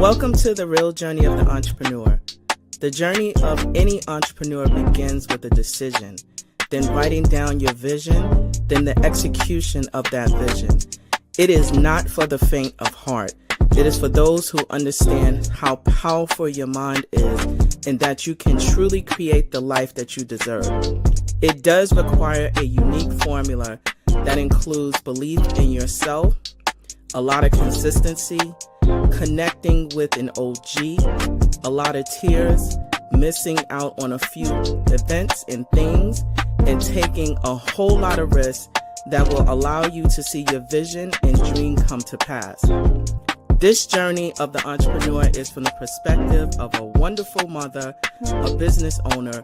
Welcome to the real journey of the entrepreneur. The journey of any entrepreneur begins with a decision, then writing down your vision, then the execution of that vision. It is not for the faint of heart. It is for those who understand how powerful your mind is and that you can truly create the life that you deserve. It does require a unique formula that includes belief in yourself, a lot of consistency, connecting with an OG, a lot of tears, missing out on a few events and things, and taking a whole lot of risks that will allow you to see your vision and dream come to pass. This journey of the entrepreneur is from the perspective of a wonderful mother, a business owner,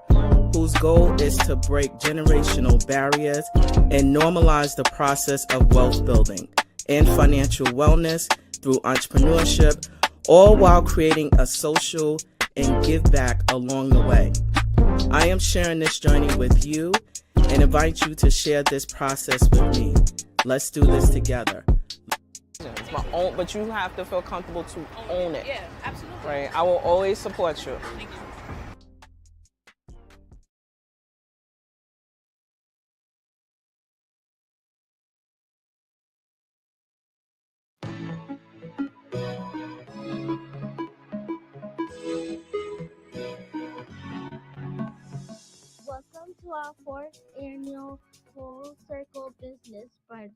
whose goal is to break generational barriers and normalize the process of wealth building and financial wellness through entrepreneurship, all while creating a social and give back along the way. I am sharing this journey with you and invite you to share this process with me. Let's do this together. It's my own, but you have to feel comfortable to own it. Yeah, absolutely. Right? I will always support you. Thank you. Welcome to our fourth annual Full Circle Business Brunch.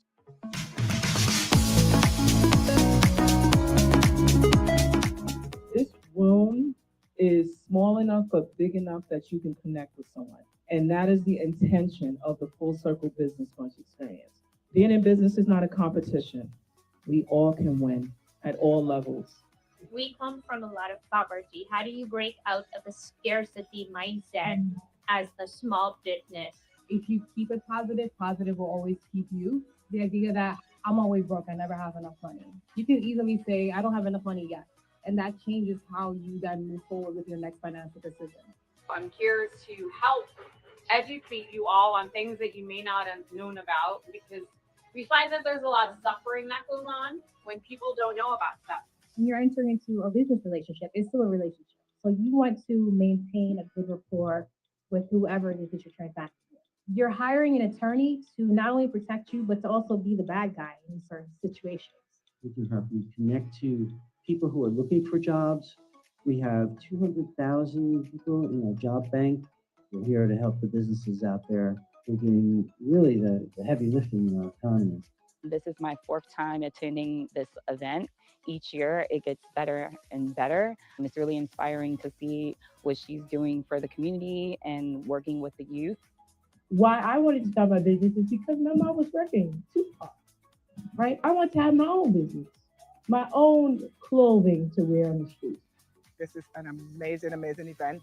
This room is small enough but big enough that you can connect with someone. And that is the intention of the Full Circle Business Brunch experience. Being in business is not a competition. We all can win at all levels. We come from a lot of poverty. How do you break out of a scarcity mindset as a small business? If you keep it positive, positive will always keep you. The idea that I'm always broke, I never have enough money. You can easily say, I don't have enough money yet. And that changes how you then move forward with your next financial decision. I'm here to help educate you all on things that you may not have known about, because we find that there's a lot of suffering that goes on when people don't know about stuff. When you're entering into a business relationship, it's still a relationship. So you want to maintain a good rapport with whoever it is that you're transacting with. You're hiring an attorney to not only protect you, but to also be the bad guy in certain situations. We can help you connect to people who are looking for jobs. We have 200,000 people in our job bank. We're here to help the businesses out there who are doing really the heavy lifting in our economy. This is my fourth time attending this event. Each year it gets better and better. And it's really inspiring to see what she's doing for the community and working with the youth. Why I wanted to start my business is because my mom was working too hard, right? I want to have my own business, my own clothing to wear on the street. This is an amazing, amazing event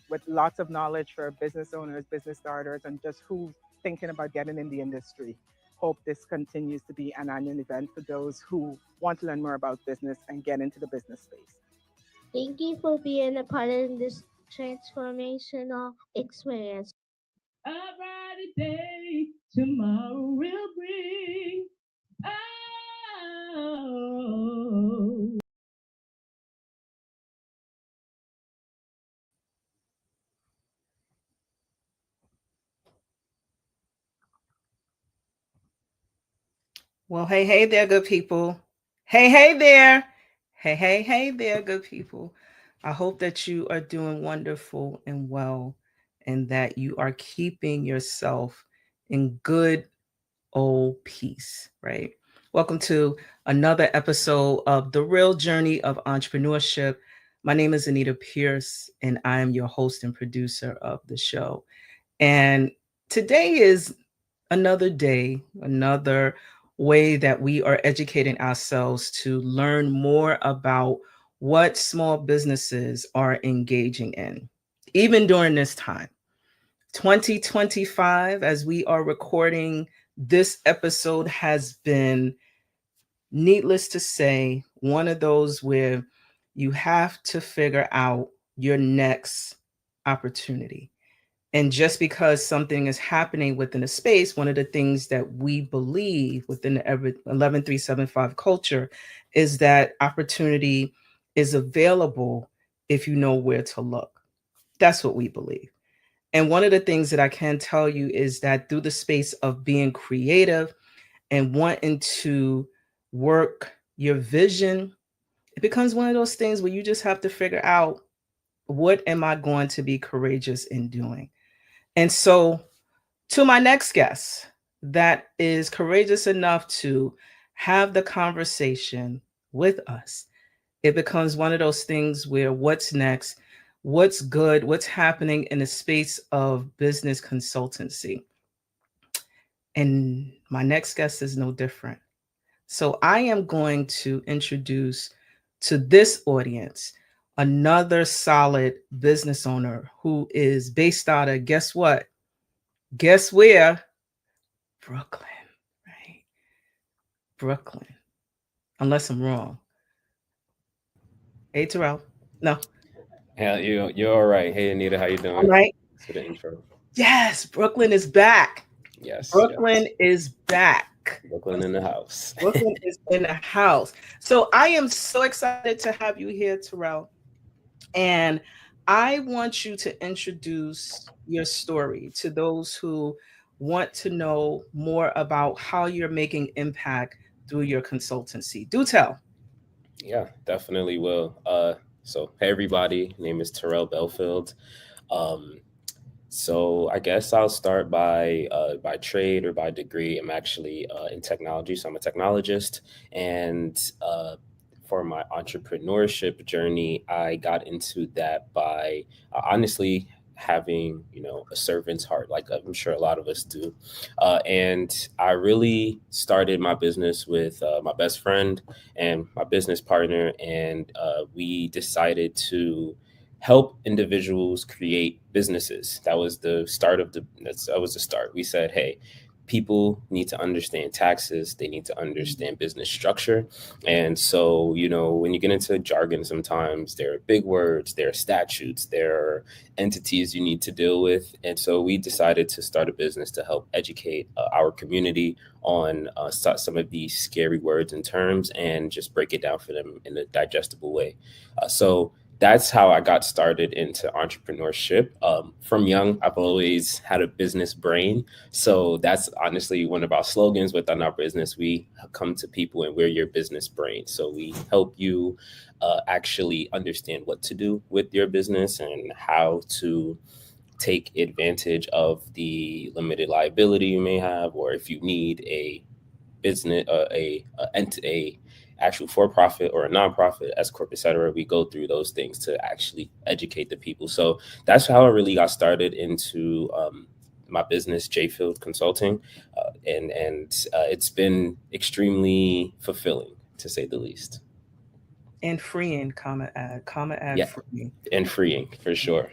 with lots of knowledge for business owners, business starters, and just who's thinking about getting in the industry. Hope this continues to be an annual event for those who want to learn more about business and get into the business space. Thank you for being a part of this transformational experience. A brighter day tomorrow will bring. Oh. Well, hey there, good people. Hey there. Hey there, good people. I hope that you are doing wonderful and well, and that you are keeping yourself in good old peace, right? Welcome to another episode of The Real Journey of Entrepreneurship. My name is Anita Pierce, and I am your host and producer of the show. And today is another day, another way that we are educating ourselves to learn more about what small businesses are engaging in, even during this time. 2025, as we are recording this episode, has been, needless to say, one of those where you have to figure out your next opportunity. And just because something is happening within a space, one of the things that we believe within the 11375 culture is that opportunity is available if you know where to look. That's what we believe. And one of the things that I can tell you is that through the space of being creative and wanting to work your vision, it becomes one of those things where you just have to figure out, what am I going to be courageous in doing? And so, to my next guest that is courageous enough to have the conversation with us, it becomes one of those things where what's next, what's good, what's happening in the space of business consultancy. And my next guest is no different. So I am going to introduce to this audience another solid business owner who is based out of, guess what? Guess where? Brooklyn, right? Brooklyn, unless I'm wrong. Hey, Terrell. No. Yeah, you're all right. Hey, Anita, how you All doing? right. Thanks for the intro. Yes, Brooklyn is back. Yes, Brooklyn is back. Brooklyn in the house. Brooklyn is in the house. So I am so excited to have you here, Terrell. And I want you to introduce your story to those who want to know more about how you're making impact through your consultancy. Do tell. Yeah, definitely will. So hey everybody, name is Terrell Belfield. Um, So I guess I'll start by trade or by degree. I'm actually in technology, so I'm a technologist, and for my entrepreneurship journey, I got into that by honestly having a servant's heart, like I'm sure a lot of us do, and I really started my business with my best friend and my business partner, and we decided to help individuals create businesses. That was the start of that was the start. We said, hey, people need to understand taxes. They need to understand business structure. And so, when you get into jargon, sometimes there are big words, there are statutes, there are entities you need to deal with. And so we decided to start a business to help educate our community on some of these scary words and terms and just break it down for them in a digestible way. So that's how I got started into entrepreneurship. From young, I've always had a business brain. So that's honestly one of our slogans within our business. We come to people and we're your business brain. So we help you actually understand what to do with your business and how to take advantage of the limited liability you may have, or if you need a business, a actual for-profit or a nonprofit, S corp, et cetera. We go through those things to actually educate the people. So that's how I really got started into my business, J-Field Consulting, and it's been extremely fulfilling, to say the least. And freeing, comma add Yeah, freeing. and freeing for sure.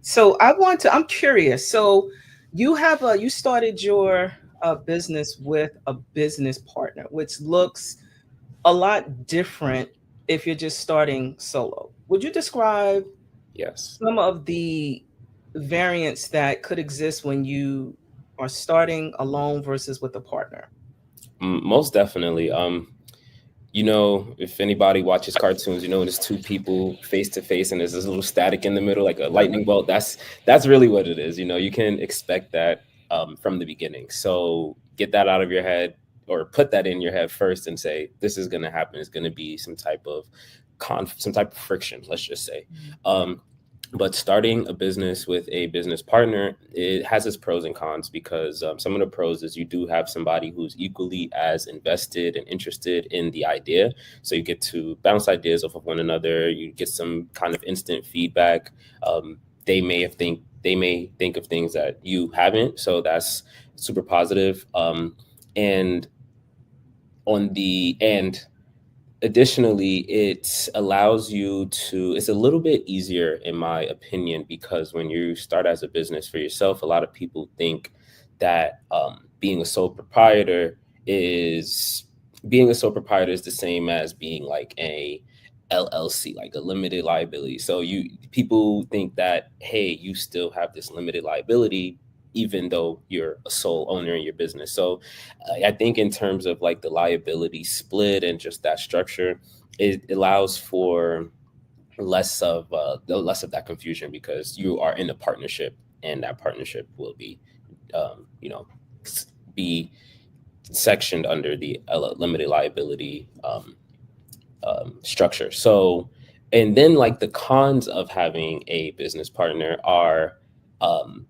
So I'm curious. So you started your business with a business partner, which looks a lot different if you're just starting solo. Would you describe Yes. some of the variants that could exist when you are starting alone versus with a partner? Most definitely. If anybody watches cartoons, there's two people face to face and there's this little static in the middle, like a lightning bolt. That's really what it is. You can expect that from the beginning. So get that out of your head, or put that in your head first and say, this is going to happen. It's going to be some type of friction, let's just say. But starting a business with a business partner, it has its pros and cons, because some of the pros is you do have somebody who's equally as invested and interested in the idea. So you get to bounce ideas off of one another. You get some kind of instant feedback. They may think of things that you haven't. So that's super positive. And on the end, additionally, it allows you to, it's a little bit easier, in my opinion, because when you start as a business for yourself, a lot of people think that being a sole proprietor is the same as being like a LLC, like a limited liability. So people think that, hey, you still have this limited liability, even though you're a sole owner in your business. So I think in terms of like the liability split and just that structure, it allows for less of that confusion because you are in a partnership, and that partnership will be you know be sectioned under the limited liability structure. So, and then like the cons of having a business partner are um,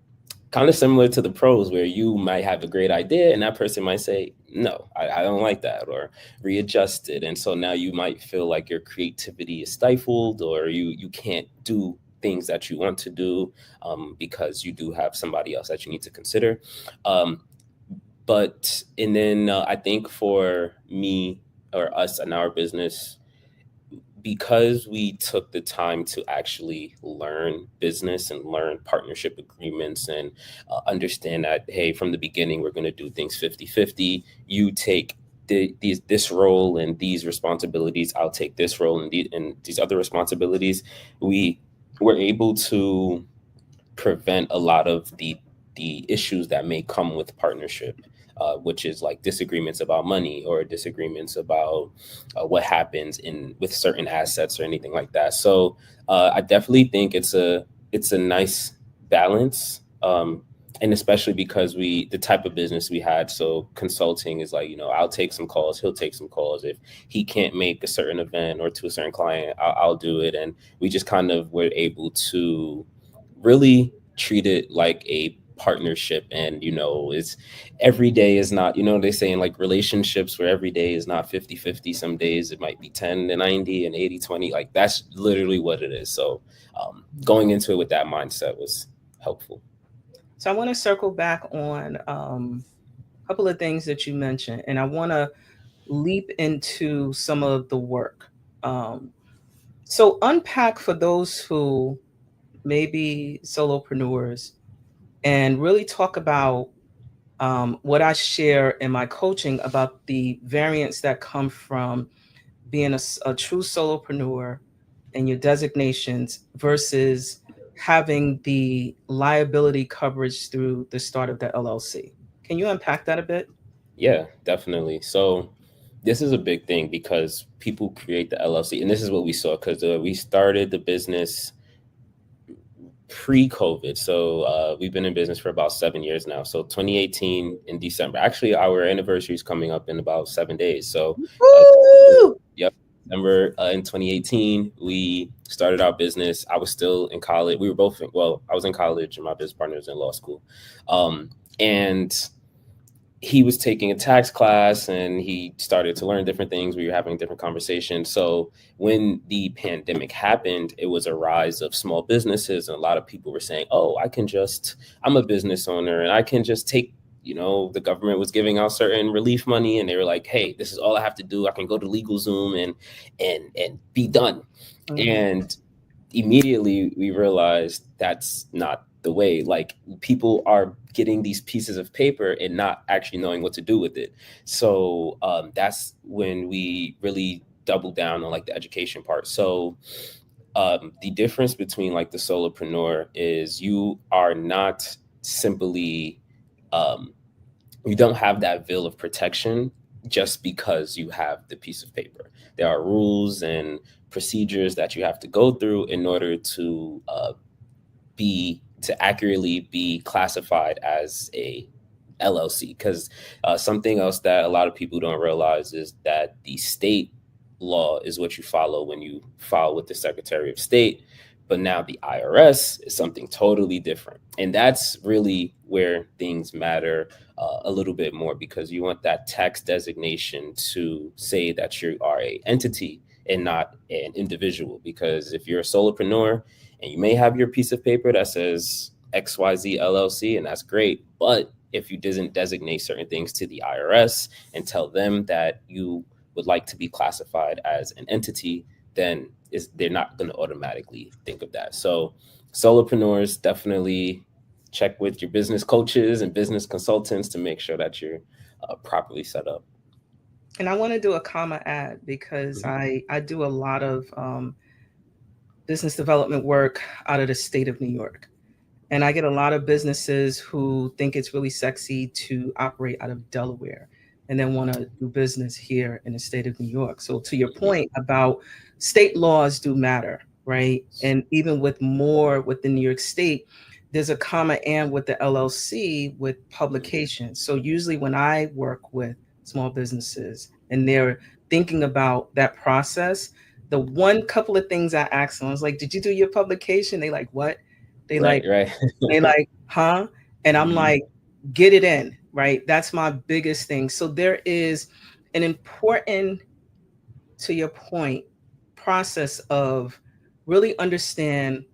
kind of similar to the pros, where you might have a great idea and that person might say, no, I don't like that, or readjust it. And so now you might feel like your creativity is stifled, or you can't do things that you want to do because you do have somebody else that you need to consider. Um, but and then I think for me or us in our business, because we took the time to actually learn business and learn partnership agreements and understand that, hey, from the beginning, we're going to do things 50-50. You take this role and these responsibilities. I'll take this role and these other responsibilities. We were able to prevent a lot of the issues that may come with partnership, which is like disagreements about money or disagreements about what happens in with certain assets or anything like that. So I definitely think it's a nice balance. And especially because the type of business we had, so consulting is like, I'll take some calls, he'll take some calls. If he can't make a certain event or to a certain client, I'll do it. And we just kind of were able to really treat it like a partnership. And it's every day is not, they say in like relationships where every day is not 50-50. Some days it might be 10-90 and 80-20. Like that's literally what it is. So going into it with that mindset was helpful. So I want to circle back on a couple of things that you mentioned, and I want to leap into some of the work. So unpack for those who may be solopreneurs and really talk about what I share in my coaching about the variants that come from being a true solopreneur and your designations versus having the liability coverage through the start of the LLC. Can you unpack that a bit? Yeah, definitely. So this is a big thing because people create the LLC, and this is what we saw because we started the business pre-COVID. So we've been in business for about 7 years now. So 2018 in December. Actually, our anniversary is coming up in about 7 days. So yep, December in 2018, we started our business. I was still in college. We were both I was in college and my business partner was in law school. And he was taking a tax class and he started to learn different things. We were having different conversations. So when the pandemic happened, it was a rise of small businesses. And a lot of people were saying, oh, I'm a business owner and I can just take, the government was giving out certain relief money and they were like, hey, this is all I have to do. I can go to LegalZoom and be done. Mm-hmm. And immediately we realized that's not the way. Like people are getting these pieces of paper and not actually knowing what to do with it. So that's when we really doubled down on like the education part. So the difference between like the solopreneur is you are not simply you don't have that veil of protection just because you have the piece of paper. There are rules and procedures that you have to go through in order to accurately be classified as a LLC. Because something else that a lot of people don't realize is that the state law is what you follow when you file with the Secretary of State. But now the IRS is something totally different. And that's really where things matter a little bit more, because you want that tax designation to say that you are an entity and not an individual. Because if you're a solopreneur and you may have your piece of paper that says XYZ LLC, and that's great. But if you didn't designate certain things to the IRS and tell them that you would like to be classified as an entity, then they're not going to automatically think of that. So solopreneurs, definitely check with your business coaches and business consultants to make sure that you're properly set up. And I want to do a comma add because I do a lot of business development work out of the state of New York. And I get a lot of businesses who think it's really sexy to operate out of Delaware. and then want to do business here in the state of New York. So to your point about state laws do matter, right? And even with more within New York State, there's a comma and with the LLC with publications. So usually when I work with small businesses and they're thinking about that process, the one couple of things I ask them, I was like, did you do your publication? They like, what? They Right, like, right. they like, huh? And I'm like, get it in, right? That's my biggest thing. So there is an important, to your point, process of really understanding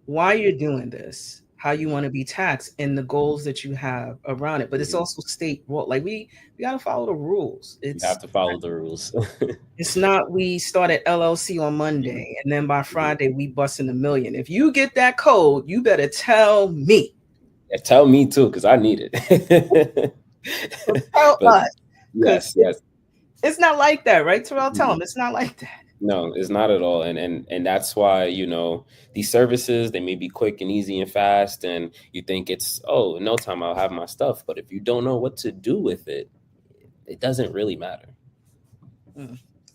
why you're doing this, how you want to be taxed, and the goals that you have around it. But it's also state rule. Like we got to follow the rules. You have to follow the rules. It's not we start at LLC on Monday and then by Friday we bust in a million. If you get that code, you better tell me. Yeah, tell me too, because I need it. Tell But us. yes, yes. It's not like that, right, Terrell? Tell them it's not like that. No, it's not at all. And that's why, these services, they may be quick and easy and fast, and you think it's, oh, in no time I'll have my stuff. But if you don't know what to do with it, it doesn't really matter.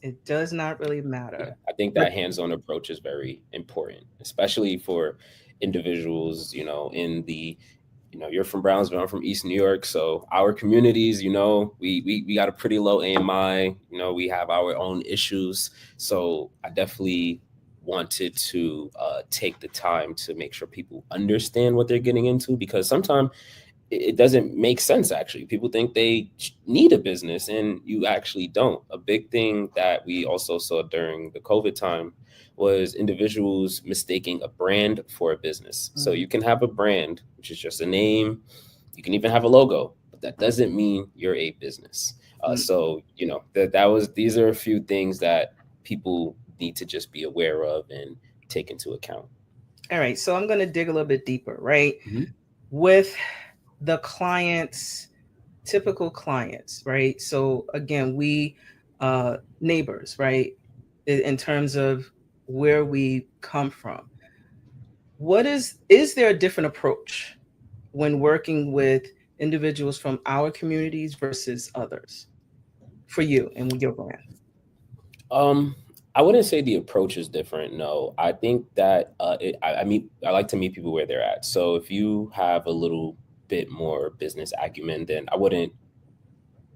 It does not really matter. Yeah, I think that hands-on approach is very important, especially for individuals, in the, you're from Brownsville, I'm from East New York. So our communities, we got a pretty low AMI, we have our own issues. So I definitely wanted to take the time to make sure people understand what they're getting into, because sometimes it doesn't make sense. Actually, people think they need a business and you actually don't. A big thing that we also saw during the COVID time was individuals mistaking a brand for a business. So you can have a brand, which is just a name. You can even have a logo, but that doesn't mean you're a business. So, these are a few things that people need to just be aware of and take into account. All right. So I'm going to dig a little bit deeper, right? With the clients, typical clients, right? So again, we neighbors, right? In terms of where we come from. Is there a different approach when working with individuals from our communities versus others for you and with your brand? I wouldn't say the approach is different. No, I think that I like to meet people where they're at. So if you have a little bit more business acumen, then I wouldn't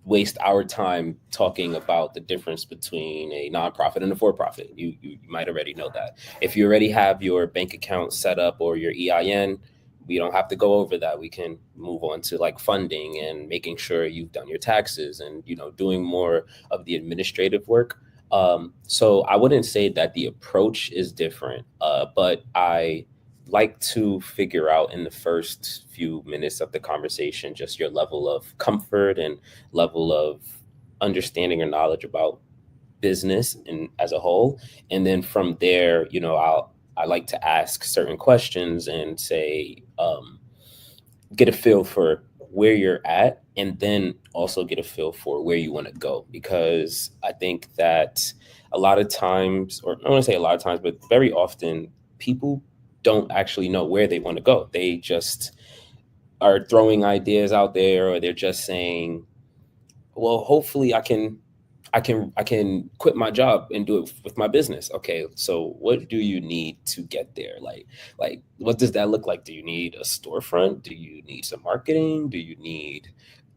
waste our time talking about the difference between a nonprofit and a for-profit. You might already know that. If you already have your bank account set up or your EIN, we don't have to go over that. We can move on to like funding and making sure you've done your taxes and doing more of the administrative work. So I wouldn't say that the approach is different, but I like to figure out in the first few minutes of the conversation just your level of comfort and level of understanding or knowledge about business and as a whole. And then from there, I like to ask certain questions and say, get a feel for where you're at, and then also get a feel for where you want to go. Because I think that a lot of times, or I don't want to say a lot of times, but very often people don't actually know where they want to go. They just are throwing ideas out there, or they're just saying, well, hopefully I can quit my job and do it with my business. Okay, so what do you need to get there? Like what does that look like? Do you need a storefront? Do you need some marketing? Do you need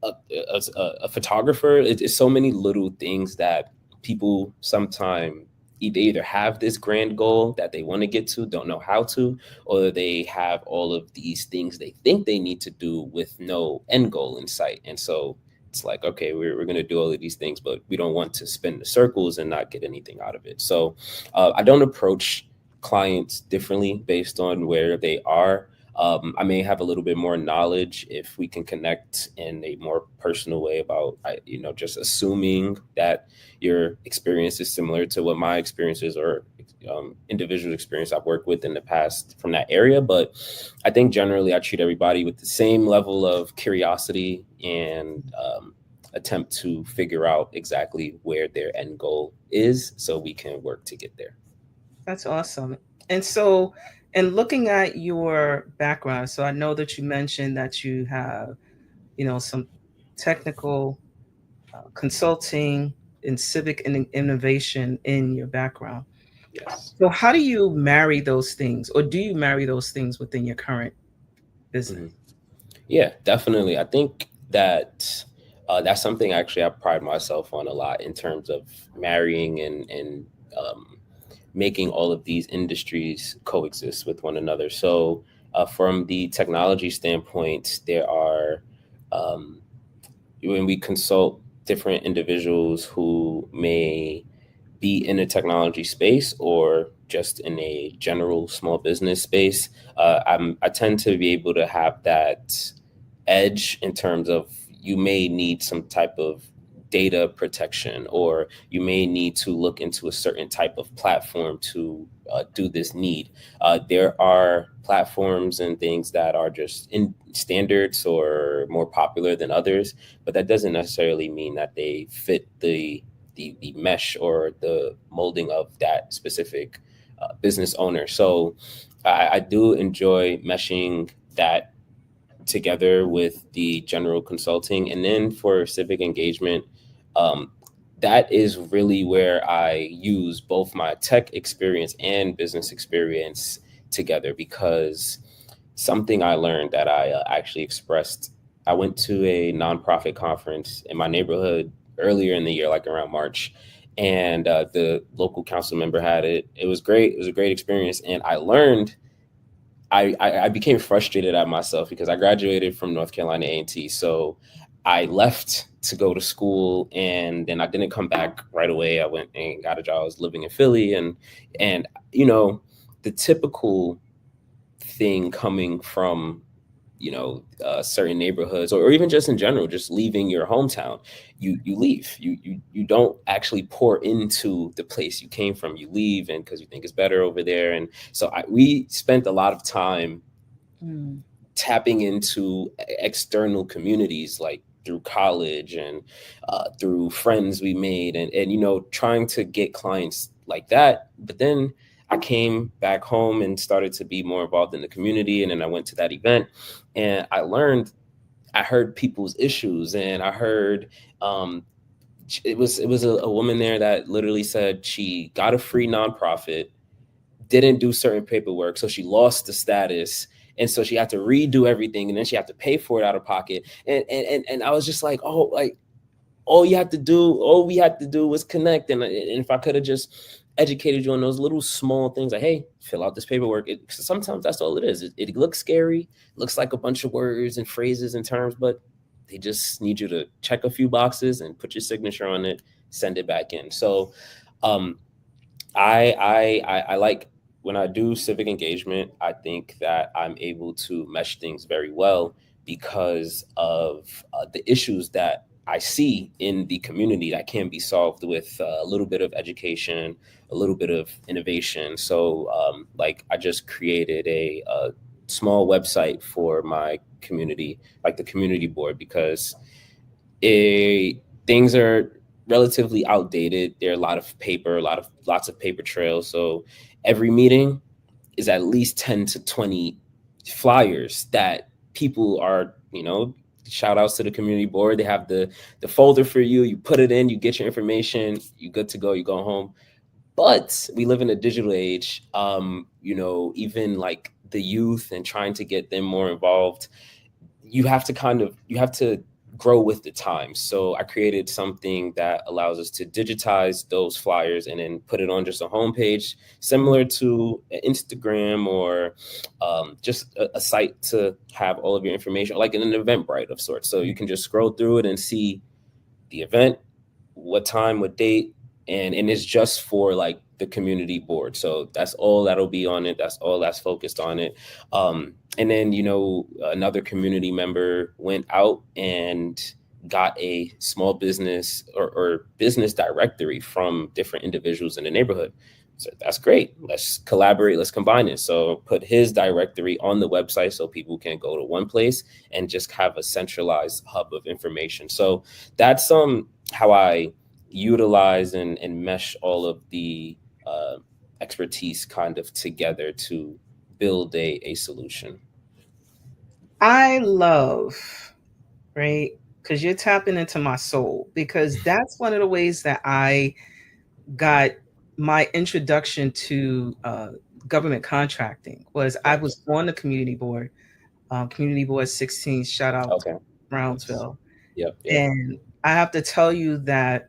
a photographer? It's so many little things that people sometimes either have this grand goal that they want to get to, don't know how to, or they have all of these things they think they need to do with no end goal in sight. And so it's like, okay, we're going to do all of these things, but we don't want to spin the circles and not get anything out of it. So I don't approach clients differently based on where they are. I may have a little bit more knowledge if we can connect in a more personal way about, just assuming that your experience is similar to what my experiences or individual experience I've worked with in the past from that area. But I think generally I treat everybody with the same level of curiosity and attempt to figure out exactly where their end goal is so we can work to get there. That's awesome. And so, and looking at your background, so I know that you mentioned that you have, some technical consulting and civic innovation in your background. Yes. So, how do you marry those things, or do you marry those things within your current business? Mhm. Yeah, definitely. I think that that's something actually I pride myself on a lot in terms of marrying and um, making all of these industries coexist with one another. So, from the technology standpoint, there are um, when we consult different individuals who may be in a technology space or just in a general small business space, I tend to be able to have that edge in terms of you may need some type of data protection, or you may need to look into a certain type of platform to do this need. There are platforms and things that are just in standards or more popular than others, but that doesn't necessarily mean that they fit the mesh or the molding of that specific business owner. So I do enjoy meshing that together with the general consulting. And then for civic engagement, um, that is really where I use both my tech experience and business experience together, because something I learned that I actually expressed. I went to a nonprofit conference in my neighborhood earlier in the year, like around March, and the local council member had it. It was great. It was a great experience, and I learned. I became frustrated at myself because I graduated from North Carolina A&T, so I left to go to school, and then I didn't come back right away. I went and got a job. I was living in Philly, and you know, the typical thing coming from certain neighborhoods, or even just in general, just leaving your hometown, you leave, you don't actually pour into the place you came from. You leave, and because you think it's better over there. And so we spent a lot of time tapping into external communities, like through college and through friends we made, and trying to get clients like that. But then I came back home and started to be more involved in the community, and then I went to that event, and I heard people's issues, and I heard it was a woman there that literally said she got a free nonprofit, didn't do certain paperwork, so she lost the status, and so she had to redo everything, and then she had to pay for it out of pocket. And I was just like, oh, like all we had to do was connect. And if I could have just educated you on those little small things, like, hey, fill out this paperwork. Sometimes that's all it is. It looks scary, looks like a bunch of words and phrases and terms, but they just need you to check a few boxes and put your signature on it, send it back in. So um, I like when I do civic engagement. I think that I'm able to mesh things very well because of the issues that I see in the community that can be solved with a little bit of education, a little bit of innovation. So, like, I just created a small website for my community, like the community board, because things are relatively outdated. There are a lot of paper, lots of paper trails. So every meeting is at least 10 to 20 flyers that people are, shout outs to the community board. They have the folder for you. You put it in, you get your information, you good to go, you go home. But we live in a digital age. Even like the youth and trying to get them more involved, you have to grow with the times. So I created something that allows us to digitize those flyers and then put it on just a homepage, similar to Instagram, or just a site to have all of your information, like in an Eventbrite of sorts. So you can just scroll through it and see the event, what time, what date, and it's just for like the community board. So that's all that'll be on it. That's all that's focused on it. And then another community member went out and got a small business or business directory from different individuals in the neighborhood. So that's great. Let's collaborate. Let's combine it. So put his directory on the website so people can go to one place and just have a centralized hub of information. So that's how I utilize and mesh all of the expertise kind of together to build a solution. I love, right, because you're tapping into my soul, because that's one of the ways that I got my introduction to government contracting. Was I Nice. was on the community board 16, shout out to Okay. Nice. Brownsville. Yep. Yep. And I have to tell you that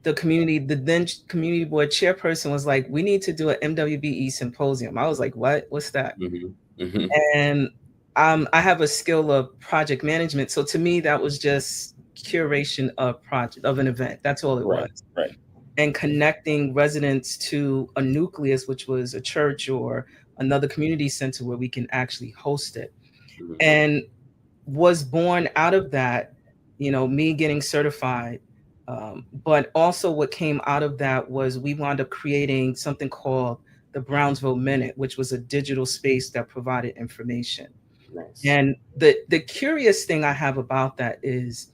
the then community board chairperson was like, we need to do an MWBE symposium. I was like, what? What's that? Mm-hmm. And I have a skill of project management. So to me, that was just curation of an event. That's all it Right. was. Right. And connecting residents to a nucleus, which was a church or another community center where we can actually host it. Mm-hmm. And was born out of that, me getting certified. But also what came out of that was we wound up creating something called the Brownsville Minute, which was a digital space that provided information. Nice. And the curious thing I have about that is,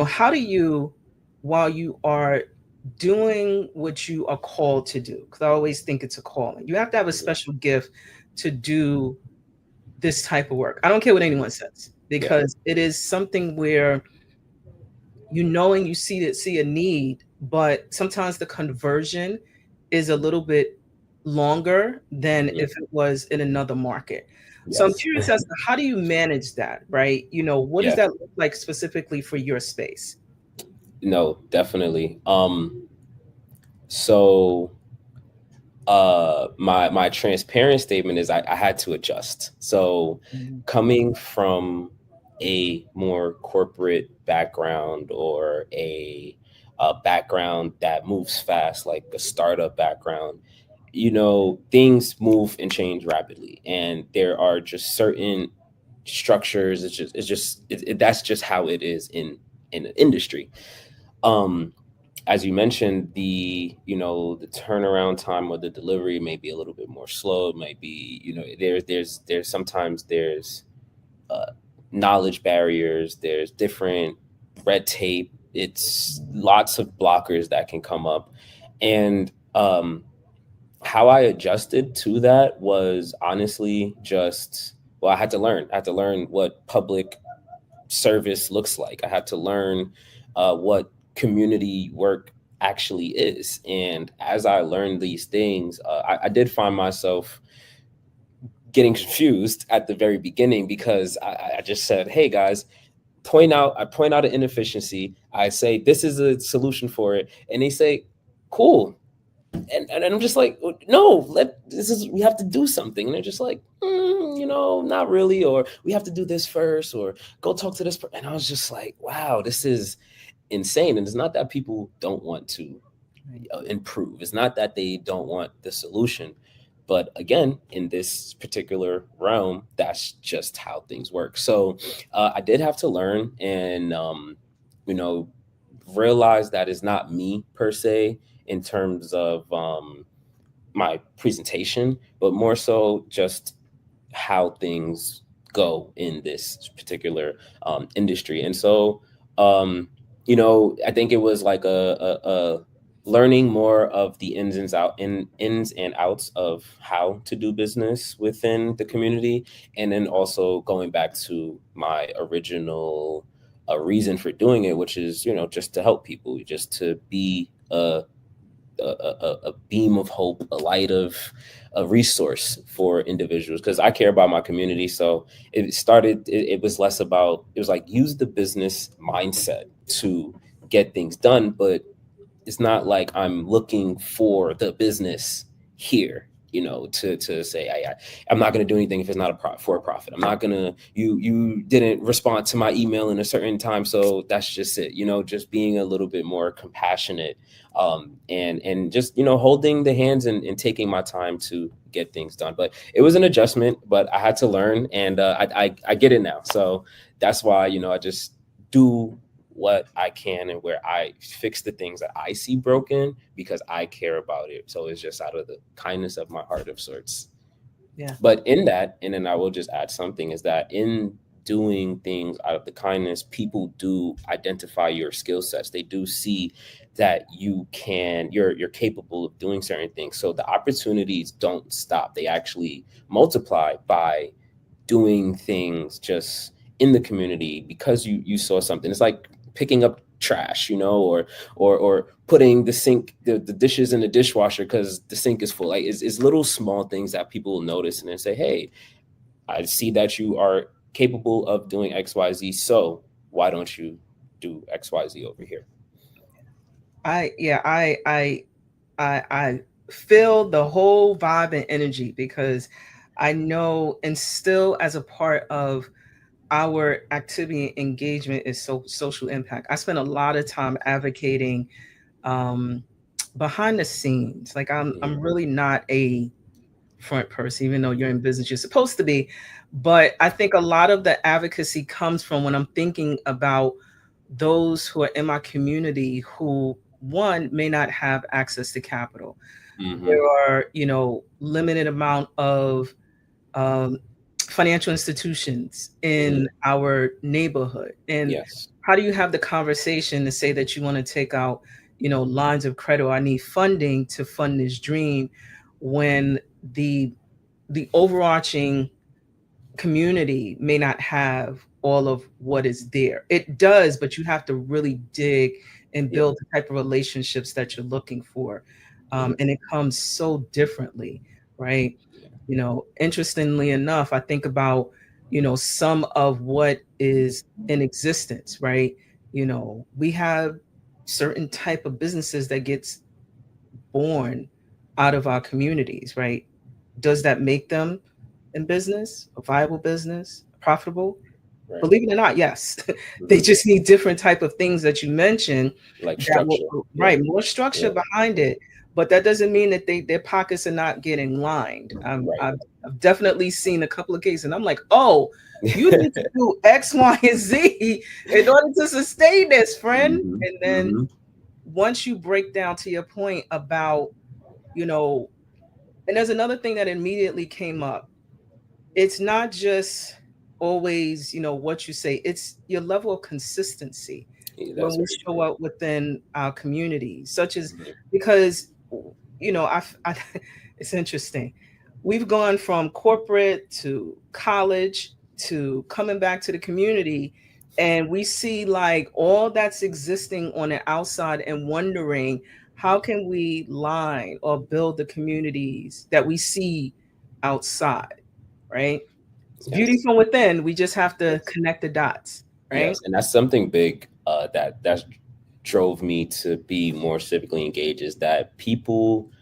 how do you, while you are doing what you are called to do, because I always think it's a calling, you have to have a special gift to do this type of work. I don't care what anyone says, because it is something where you see a need, but sometimes the conversion is a little bit longer than if it was in another market. So I'm Yes. curious as to how do you manage that, right? What does Yeah. that look like specifically for your space? No, definitely. So my transparent statement is I had to adjust. So coming from a more corporate background or a background that moves fast, like a startup background, things move and change rapidly, and there are just certain structures. That's just how it is in an industry. Um, as you mentioned, the turnaround time or the delivery may be a little bit more slow. It might be, there's sometimes there's knowledge barriers, there's different red tape, it's lots of blockers that can come up. And how I adjusted to that was honestly just, well, I had to learn what public service looks like. I had to learn what community work actually is. And as I learned these things, I did find myself getting confused at the very beginning, because I just said, hey guys, I point out an inefficiency. I say, this is a solution for it. And they say, cool. And I'm just like, no, we have to do something. And they're just like, not really, or we have to do this first, or go talk to this. And I was just like, wow, this is insane. And it's not that people don't want to improve. It's not that they don't want the solution. But again, in this particular realm, that's just how things work. So I did have to learn and, realize that it's not me per se in terms of my presentation, but more so just how things go in this particular industry. And so, I think it was like a learning more of the ins and outs of how to do business within the community, and then also going back to my original reason for doing it, which is just to help people, just to be a beam of hope, a light of a resource for individuals, because I care about my community. So it was less about, it was like, use the business mindset to get things done, but it's not like I'm looking for the business here, to say I'm not going to do anything if it's not for a profit. I'm not going to, you didn't respond to my email in a certain time, so that's just it. Just being a little bit more compassionate, and just holding the hands and taking my time to get things done. But it was an adjustment, but I had to learn, and I get it now. So that's why I just do what I can, and where I fix the things that I see broken, because I care about it. So it's just out of the kindness of my heart of sorts. Yeah. But in that, and then I will just add something, is that in doing things out of the kindness, people do identify your skill sets. They do see that you're capable of doing certain things. So the opportunities don't stop. They actually multiply by doing things just in the community because you saw something. It's like picking up trash, or putting the dishes in the dishwasher because the sink is full. Like it's little small things that people will notice and then say, hey, I see that you are capable of doing XYZ, so why don't you do XYZ over here? I feel the whole vibe and energy because I know, and still as a part of our activity and engagement is social impact. I spend a lot of time advocating behind the scenes. Like I'm really not a front person, even though you're in business, you're supposed to be. But I think a lot of the advocacy comes from when I'm thinking about those who are in my community who, one, may not have access to capital. There are, limited amount of um, financial institutions in our neighborhood. And Yes. how do you have the conversation to say that you want to take out, lines of credit, or I need funding to fund this dream, when the overarching community may not have all of what is there? It does, but you have to really dig and build the type of relationships that you're looking for. And it comes so differently, right? Interestingly enough, I think about, some of what is in existence, right? We have certain type of businesses that gets born out of our communities, right? Does that make them in business, a viable business, profitable? Right. Believe it or not, yes. They just need different type of things that you mentioned, like that will, structure. right, more structure behind it. But that doesn't mean that their pockets are not getting lined. I've definitely seen a couple of cases, and I'm like, oh, you need to do X, Y, and Z in order to sustain this, friend. And then once you break down to your point about, and there's another thing that immediately came up. It's not just always, what you say, it's your level of consistency when we show up within our community, such as, because, it's interesting. We've gone from corporate to college to coming back to the community, and we see like all that's existing on the outside and wondering, how can we line or build the communities that we see outside, right? It's beauty from within. We just have to connect the dots, right? Yes, and that's something big that drove me to be more civically engaged, is that people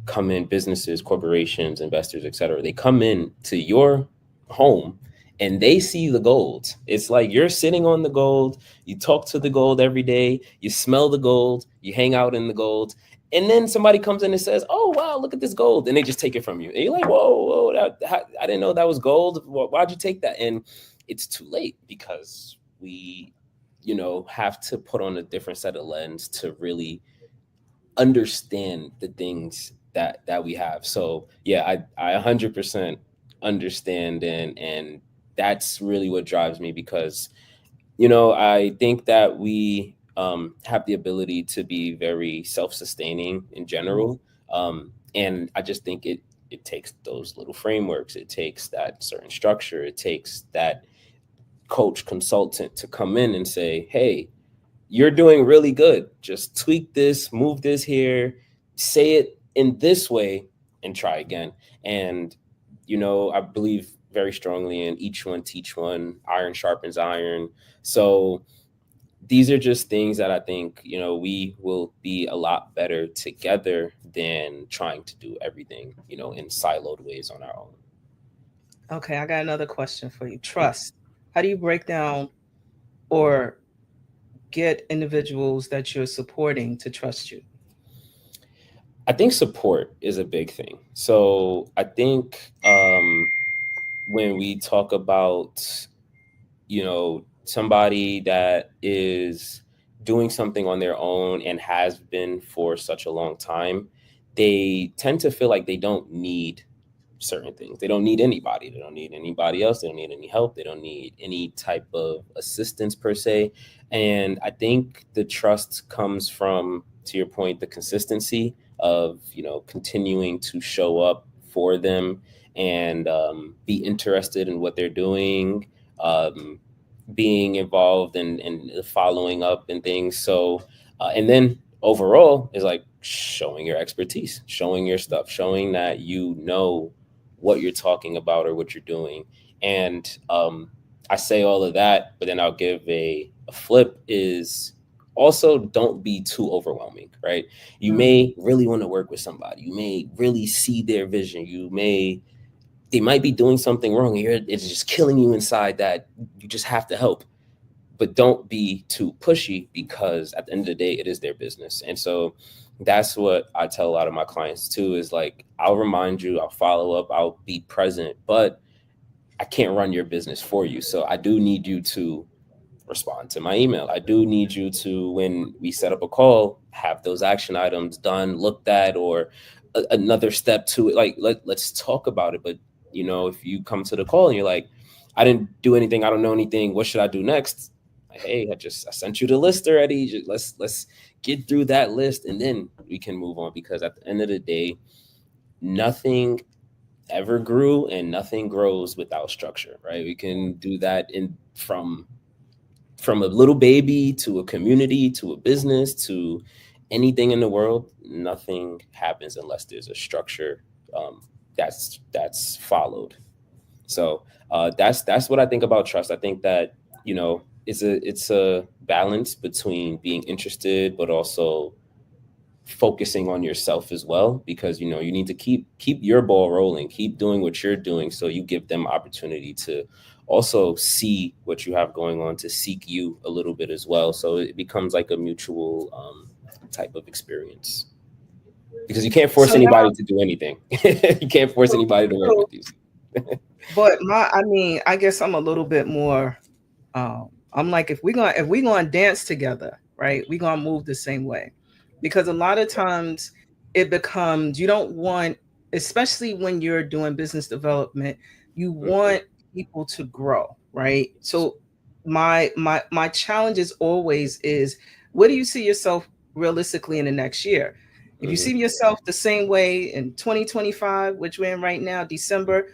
come in, businesses, corporations, investors, etc. They come in to your home and they see the gold. It's like you're sitting on the gold, you talk to the gold every day, you smell the gold, you hang out in the gold, and then somebody comes in and says, oh, wow, look at this gold, and they just take it from you. And you're like, whoa, I didn't know that was gold. Why'd you take that? And it's too late, because we, have to put on a different set of lens to really understand the things that we have. So yeah, I 100% understand, and that's really what drives me, because I think that we have the ability to be very self-sustaining in general, and I just think it takes those little frameworks, it takes that certain structure, it takes that coach consultant to come in and say, hey, you're doing really good, just tweak this, move this here, say it in this way, and try again. And I believe very strongly in each one teach one, iron sharpens iron. So these are just things that I think, we will be a lot better together than trying to do everything, in siloed ways on our own. Okay, I got another question for you. Trust. How do you break down or get individuals that you're supporting to trust you? I think support is a big thing. So I think when we talk about, somebody that is doing something on their own and has been for such a long time, they tend to feel like they don't need certain things. They don't need anybody. They don't need anybody else. They don't need any help. They don't need any type of assistance per se. And I think the trust comes from, to your point, the consistency of, continuing to show up for them and be interested in what they're doing. being involved and following up and things. So, and then overall is like showing your expertise, showing your stuff, showing that you know what you're talking about or what you're doing. And I say all of that, but then I'll give a flip is also don't be too overwhelming, right? You may really want to work with somebody. You may really see their vision. They might be doing something wrong. It's just killing you inside that you just have to help. But don't be too pushy because at the end of the day, it is their business. And so that's what I tell a lot of my clients too, is like, I'll remind you, I'll follow up, I'll be present, but I can't run your business for you. So I do need you to respond to my email. I do need you to, when we set up a call, have those action items done, looked at, or another step to it. Like, let's talk about it. But, if you come to the call and you're like, I didn't do anything, I don't know anything, what should I do next? Like, hey, I sent you the list already. Let's get through that list and then we can move on, because at the end of the day, nothing ever grew and nothing grows without structure, right? We can do that from a little baby to a community to a business to anything in the world. Nothing happens unless there's a structure that's followed. So that's what I think about trust. I think that it's a balance between being interested but also focusing on yourself as well, because you need to keep your ball rolling, keep doing what you're doing, so you give them opportunity to also see what you have going on, to seek you a little bit as well, so it becomes like a mutual type of experience, because you can't force anybody to do anything. You can't force anybody to work with you. But I guess I'm a little bit more I'm like, if we're gonna dance together, right, we're gonna move the same way. Because a lot of times it becomes, you don't want, especially when you're doing business development, you want people to grow, right? So my challenge is always is, where do you see yourself realistically in the next year? If you see yourself the same way in 2025, which we're in right now, December,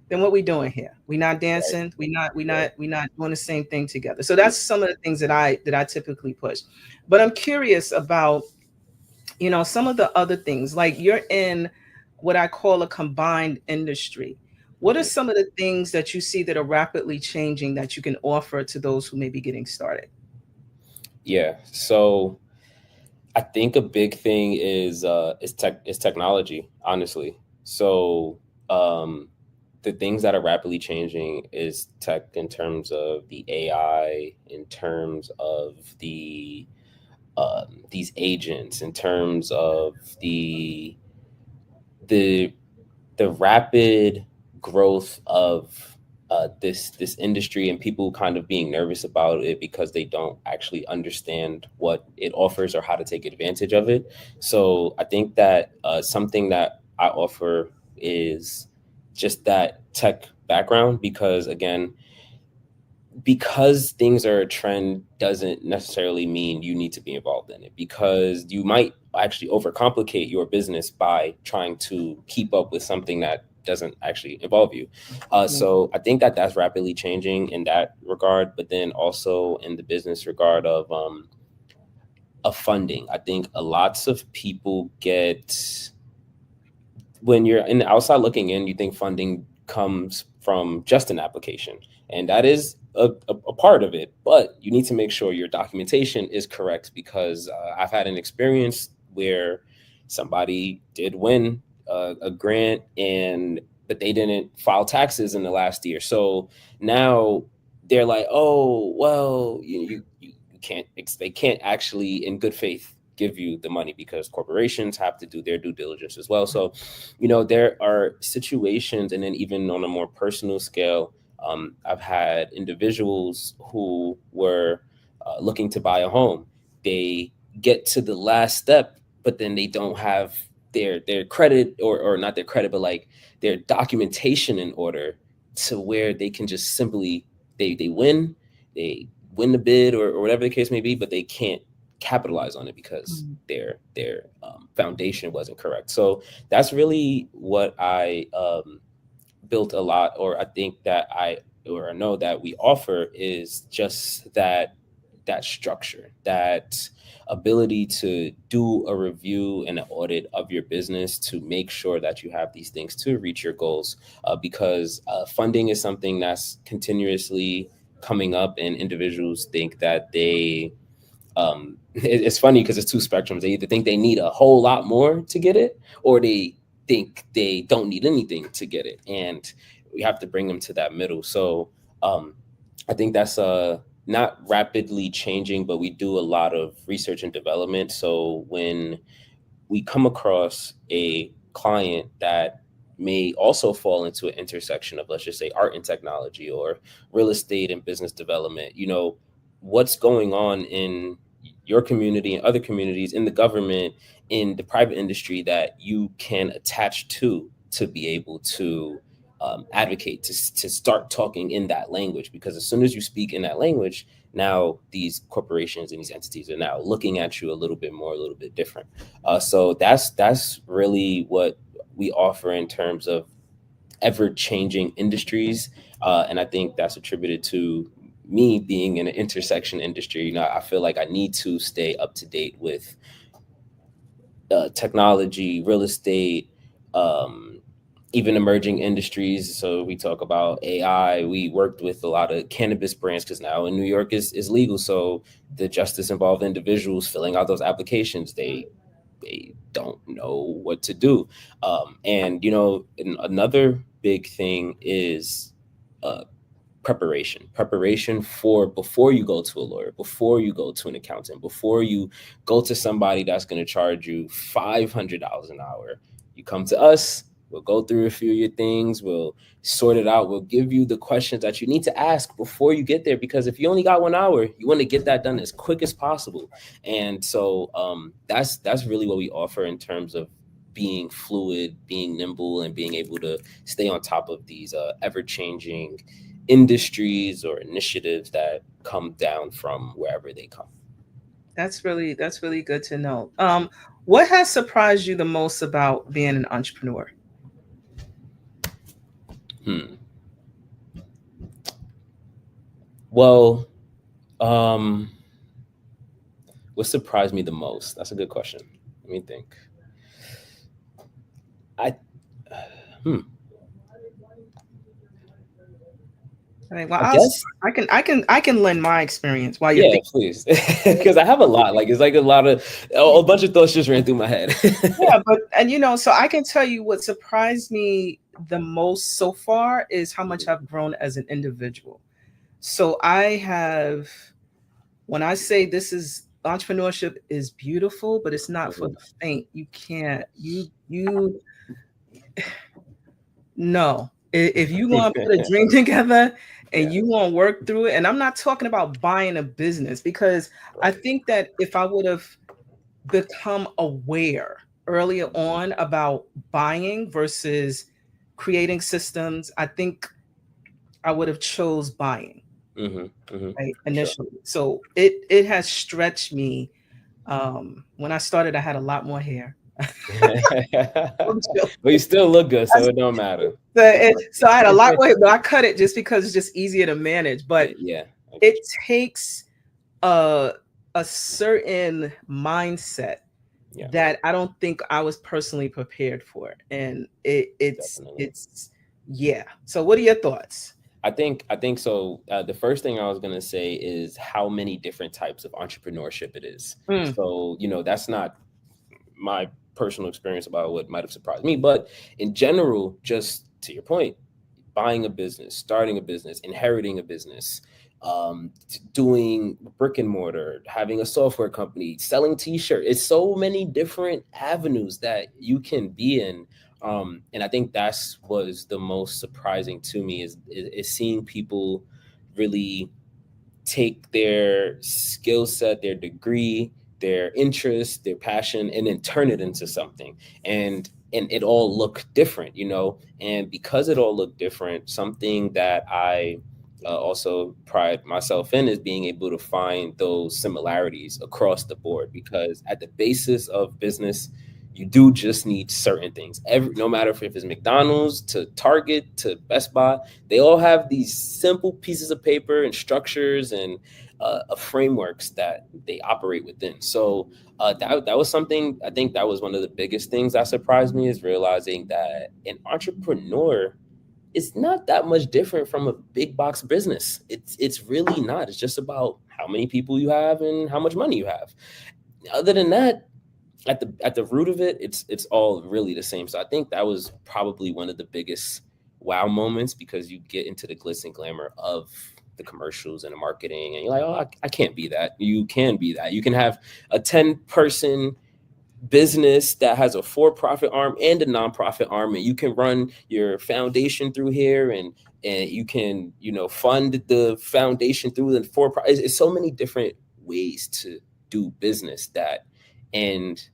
then what we doing here? We not dancing. We not doing the same thing together. So that's some of the things that I typically push. But I'm curious about, some of the other things, like you're in what I call a combined industry. What are some of the things that you see that are rapidly changing that you can offer to those who may be getting started? Yeah. So I think a big thing is technology, honestly. So the things that are rapidly changing is tech, in terms of the AI, in terms of these agents, in terms of the rapid growth of this industry, and people kind of being nervous about it because they don't actually understand what it offers or how to take advantage of it. So I think that something that I offer is just that tech background, because again, because things are a trend doesn't necessarily mean you need to be involved in it, because you might actually overcomplicate your business by trying to keep up with something that doesn't actually involve you. So I think that that's rapidly changing in that regard, but then also in the business regard of funding. I think lots of people get, when you're in the outside looking in, you think funding comes from just an application, and that is a part of it, but you need to make sure your documentation is correct, because I've had an experience where somebody did win a grant, but they didn't file taxes in the last year. So now they're like, oh, well, you can't, they can't actually in good faith give you the money, because corporations have to do their due diligence as well. So, there are situations, and then even on a more personal scale, I've had individuals who were looking to buy a home. They get to the last step, but then they don't have their credit, or not their credit, but like their documentation in order, to where they can just simply, they win the bid, or whatever the case may be, but they can't capitalize on it because their foundation wasn't correct. So that's really what I built a lot, or I think that I or know that we offer is just that structure, that ability to do a review and an audit of your business to make sure that you have these things to reach your goals. Because funding is something that's continuously coming up, and individuals think that it's funny because it's two spectrums. They either think they need a whole lot more to get it, or they think they don't need anything to get it. And we have to bring them to that middle. So um, I think that's not rapidly changing, but we do a lot of research and development. So when we come across a client that may also fall into an intersection of, let's just say, art and technology, or real estate and business development, what's going on in your community and other communities, in the government, in the private industry, that you can attach to be able to advocate, to start talking in that language. Because as soon as you speak in that language, now these corporations and these entities are now looking at you a little bit more, a little bit different. So that's really what we offer in terms of ever-changing industries. And I think that's attributed to me being in an intersection industry. I feel like I need to stay up to date with technology, real estate, even emerging industries. So we talk about AI. We worked with a lot of cannabis brands because now in New York is legal. So the justice involved individuals filling out those applications, they don't know what to do. And another big thing is preparation for, before you go to a lawyer, before you go to an accountant, before you go to somebody that's going to charge you $500 an hour. You come to us, we'll go through a few of your things, we'll sort it out, we'll give you the questions that you need to ask before you get there, because if you only got 1 hour, you want to get that done as quick as possible. And so that's really what we offer in terms of being fluid, being nimble, and being able to stay on top of these ever-changing industries or initiatives that come down from wherever they come. That's really good to know. What has surprised you the most about being an entrepreneur? Well, what surprised me the most? That's a good question. Let me think. Right, well, I guess I can lend my experience while you're yeah, thinking. please, because I have a lot. Like it's like a bunch of thoughts just ran through my head. Yeah, but so I can tell you what surprised me the most so far is how much I've grown as an individual. So when I say this is entrepreneurship is beautiful, but it's not for the faint. You can't, no. If you want to put a dream together and you want to work through it, and I'm not talking about buying a business, because I think that if I would have become aware earlier on about buying versus creating systems, I think I would have chose buying right, initially. Sure. So it has stretched me. When I started, I had a lot more hair. But you still look good, so it don't matter. So I had a lot more hair, but I cut it just because it's just easier to manage. But yeah, it takes a certain mindset that I don't think I was personally prepared for. And it's yeah. So what are your thoughts? I think so. The first thing I was going to say is how many different types of entrepreneurship it is. So, that's not my personal experience about what might have surprised me, but in general, just to your point, buying a business, starting a business, inheriting a business, doing brick and mortar, having a software company, selling t-shirts. It's so many different avenues that you can be in. And I think that's was the most surprising to me is seeing people really take their skill set, their degree, their interest, their passion, and then turn it into something. And it all looked different, and because it all looked different, something that I also pride myself in is being able to find those similarities across the board, because at the basis of business, you do just need certain things. No matter if it's McDonald's to Target to Best Buy, they all have these simple pieces of paper and structures and frameworks that they operate within. So that was something, I think that was one of the biggest things that surprised me, is realizing that an entrepreneur is not that much different from a big box business. It's really not. It's just about how many people you have and how much money you have. Other than that, at the root of it, it's all really the same. So I think that was probably one of the biggest wow moments, because you get into the glitz and glamour of the commercials and the marketing, and you're like, oh, I can't be that. You can be that. You can have a 10-person business that has a for-profit arm and a nonprofit arm, and you can run your foundation through here, and you can, fund the foundation through the for-profit. It's so many different ways to do business and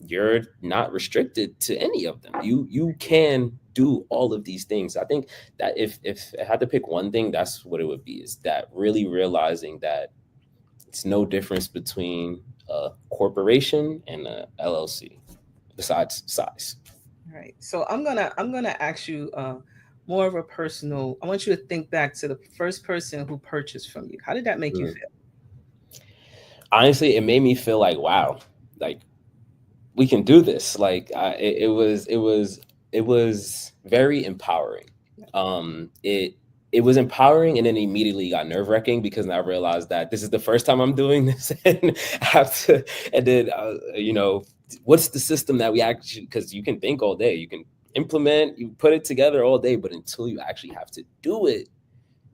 you're not restricted to any of them. You can do all of these things. I think that if I had to pick one thing, that's what it would be, is that really realizing that it's no difference between a corporation and a LLC, besides size. Right. So I'm gonna ask you more of a personal. I want you to think back to the first person who purchased from you. How did that make you feel? Honestly, it made me feel like, wow, like we can do this. Like it was very empowering. It was empowering, and then immediately got nerve-wracking, because I realized that this is the first time I'm doing this, and I have to, and then what's the system that we actually, because you can think all day, you can implement, you put it together all day, but until you actually have to do it,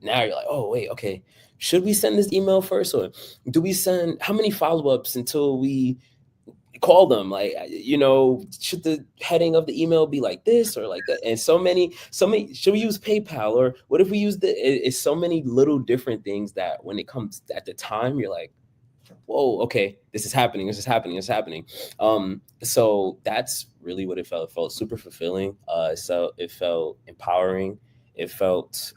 now you're like, oh wait, okay, should we send this email first, or do we send, how many follow-ups until we call them? Like, should the heading of the email be like this or like that? And so many, should we use PayPal, or what if we use it's so many little different things that when it comes at the time, you're like, whoa, okay, this is happening. So that's really what it felt. It felt super fulfilling. So it felt empowering. It felt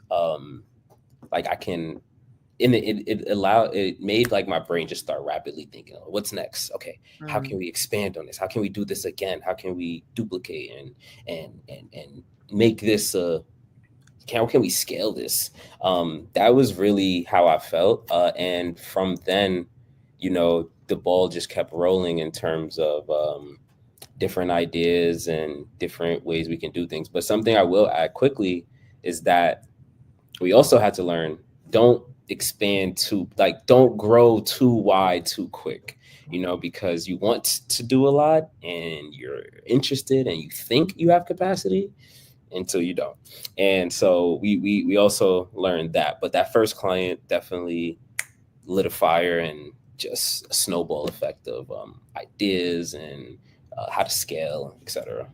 like I can, and it made like my brain just start rapidly thinking, oh, what's next? Okay, how can we expand on this? How can we do this again? How can we duplicate and make this how can we scale this? That was really how I felt, and from then, the ball just kept rolling in terms of different ideas and different ways we can do things. But something I will add quickly is that we also had to learn, don't grow too wide too quick, because you want to do a lot and you're interested and you think you have capacity until you don't. And so we also learned that. But that first client definitely lit a fire, and just a snowball effect of ideas and how to scale, etc.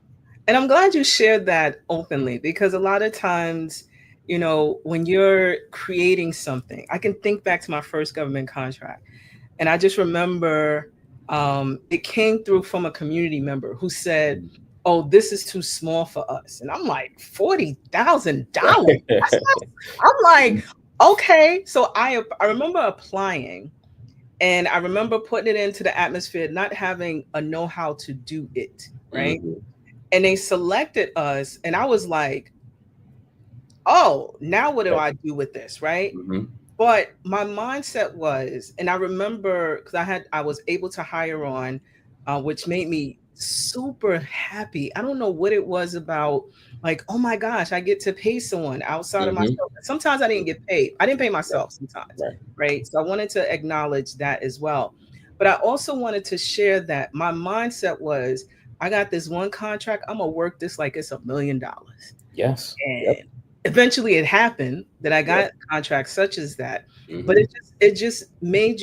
And I'm glad you shared that openly, because a lot of times, when you're creating something, I can think back to my first government contract, and I just remember it came through from a community member who said, oh, this is too small for us. And I'm like, $40,000? I'm like, okay. So I remember applying, and I remember putting it into the atmosphere, not having a know-how to do it, right? Mm-hmm. And they selected us, and I was like, oh, now what do I do with this, right? Mm-hmm. But my mindset was, and I remember, because I was able to hire on, which made me super happy. I don't know what it was about, like, oh my gosh, I get to pay someone outside of myself. Sometimes I didn't get paid. I didn't pay myself sometimes, right? So I wanted to acknowledge that as well. But I also wanted to share that my mindset was, I got this one contract, I'm gonna work this like it's $1 million. Yes. And eventually it happened that I got contracts such as that. Mm-hmm. But it just made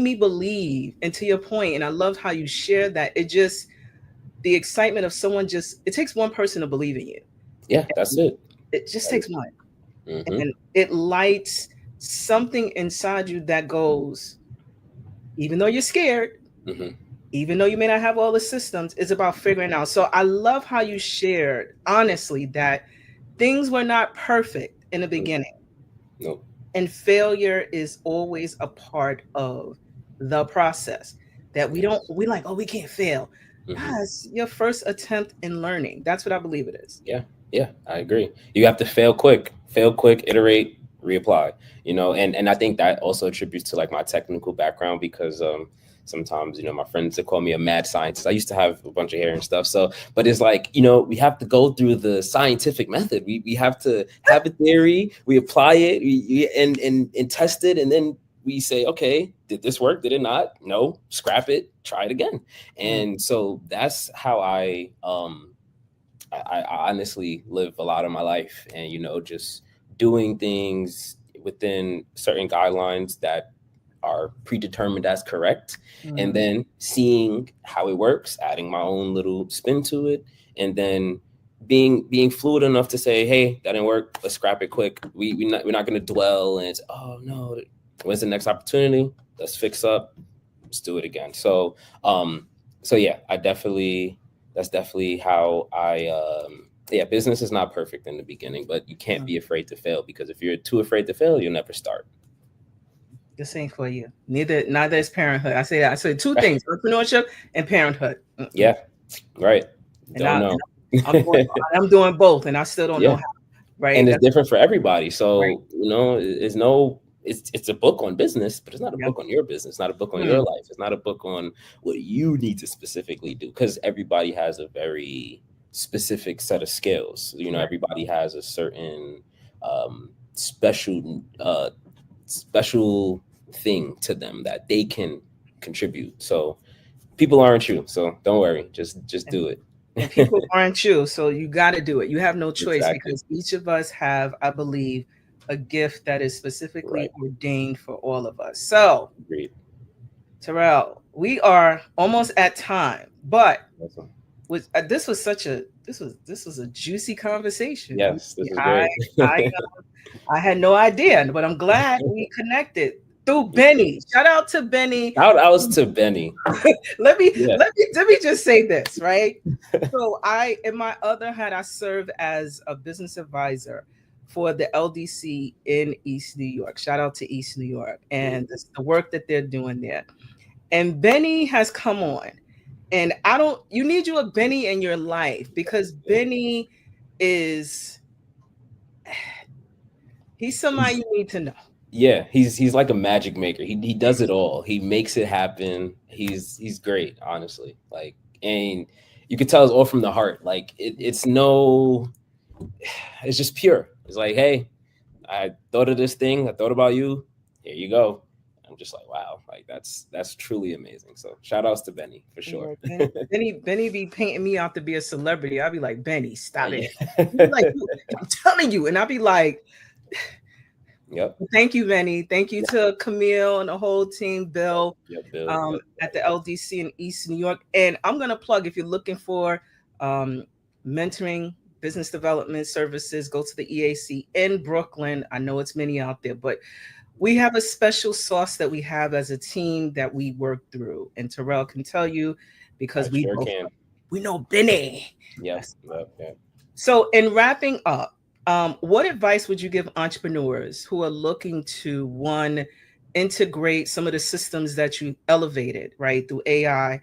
me believe, and to your point, and I love how you shared that, the excitement of someone, it takes one person to believe in you. Yeah, that's it. It just takes one. Mm-hmm. And it lights something inside you that goes, even though you're scared, mm-hmm. even though you may not have all the systems, it's about figuring out. So I love how you shared, honestly, that things were not perfect in the beginning. No. And failure is always a part of the process, that we like, oh, we can't fail. Yes, your first attempt in learning. That's what I believe it is. Yeah, I agree. You have to fail quick, iterate, reapply. And I think that also attributes to like my technical background because sometimes my friends they call me a mad scientist. I used to have a bunch of hair and stuff. So, but it's like we have to go through the scientific method. We have to have a theory, we apply it, and test it, and then we say, okay, did this work? Did it not? No, scrap it, try it again. And so that's how I honestly live a lot of my life, and just doing things within certain guidelines that are predetermined as correct, and then seeing how it works, adding my own little spin to it, and then being fluid enough to say, hey, that didn't work, let's scrap it quick. We're not going to dwell and say, oh no, when's the next opportunity, let's fix up, let's do it again. So yeah, that's definitely how business is not perfect in the beginning, but you can't be afraid to fail, because if you're too afraid to fail, you'll never start. This ain't for you. Neither is parenthood. I say two things: entrepreneurship and parenthood. Yeah, right. And know. I'm doing both, and I still don't know how. Right, and it's different for everybody. So it's a book on business, but it's not a book on your business. It's not a book on your life. It's not a book on what you need to specifically do, because everybody has a very specific set of skills. Everybody has a certain special thing to them that they can contribute. So people aren't you, so don't worry, just do it. And people aren't you, so you got to do it. You have no choice, because each of us have, I believe, a gift that is specifically ordained for all of us. So, Terrell, we are almost at time, but this was a juicy conversation. Yes, this is great. I had no idea, but I'm glad we connected through Benny. Shout out to Benny. Shout out to Benny. let me just say this, right? So in my other hat, I serve as a business advisor for the LDC in East New York. Shout out to East New York and the work that they're doing there. And Benny has come on, and you need a Benny in your life, because Benny he's somebody you need to know. Yeah, he's like a magic maker. He does it all. He makes it happen. He's great, honestly. Like, and you can tell it's all from the heart. Like it's just pure. It's like, hey, I thought of this thing. I thought about you. Here you go. I'm just like, wow, like that's truly amazing. So shout outs to Benny for sure. Benny be painting me out to be a celebrity. I'll be like, Benny, stop it. Like, I'm telling you, and I'll be like, yep. Thank you, Benny. Thank you to Camille and the whole team, Bill, at the LDC in East New York. And I'm gonna plug, if you're looking for mentoring, business development services, go to the EAC in Brooklyn. I know it's many out there, but we have a special sauce that we have as a team that we work through. And Terrell can tell you, because we know Benny. Yes. So in wrapping up, what advice would you give entrepreneurs who are looking to, one, integrate some of the systems that you elevated, right, through AI,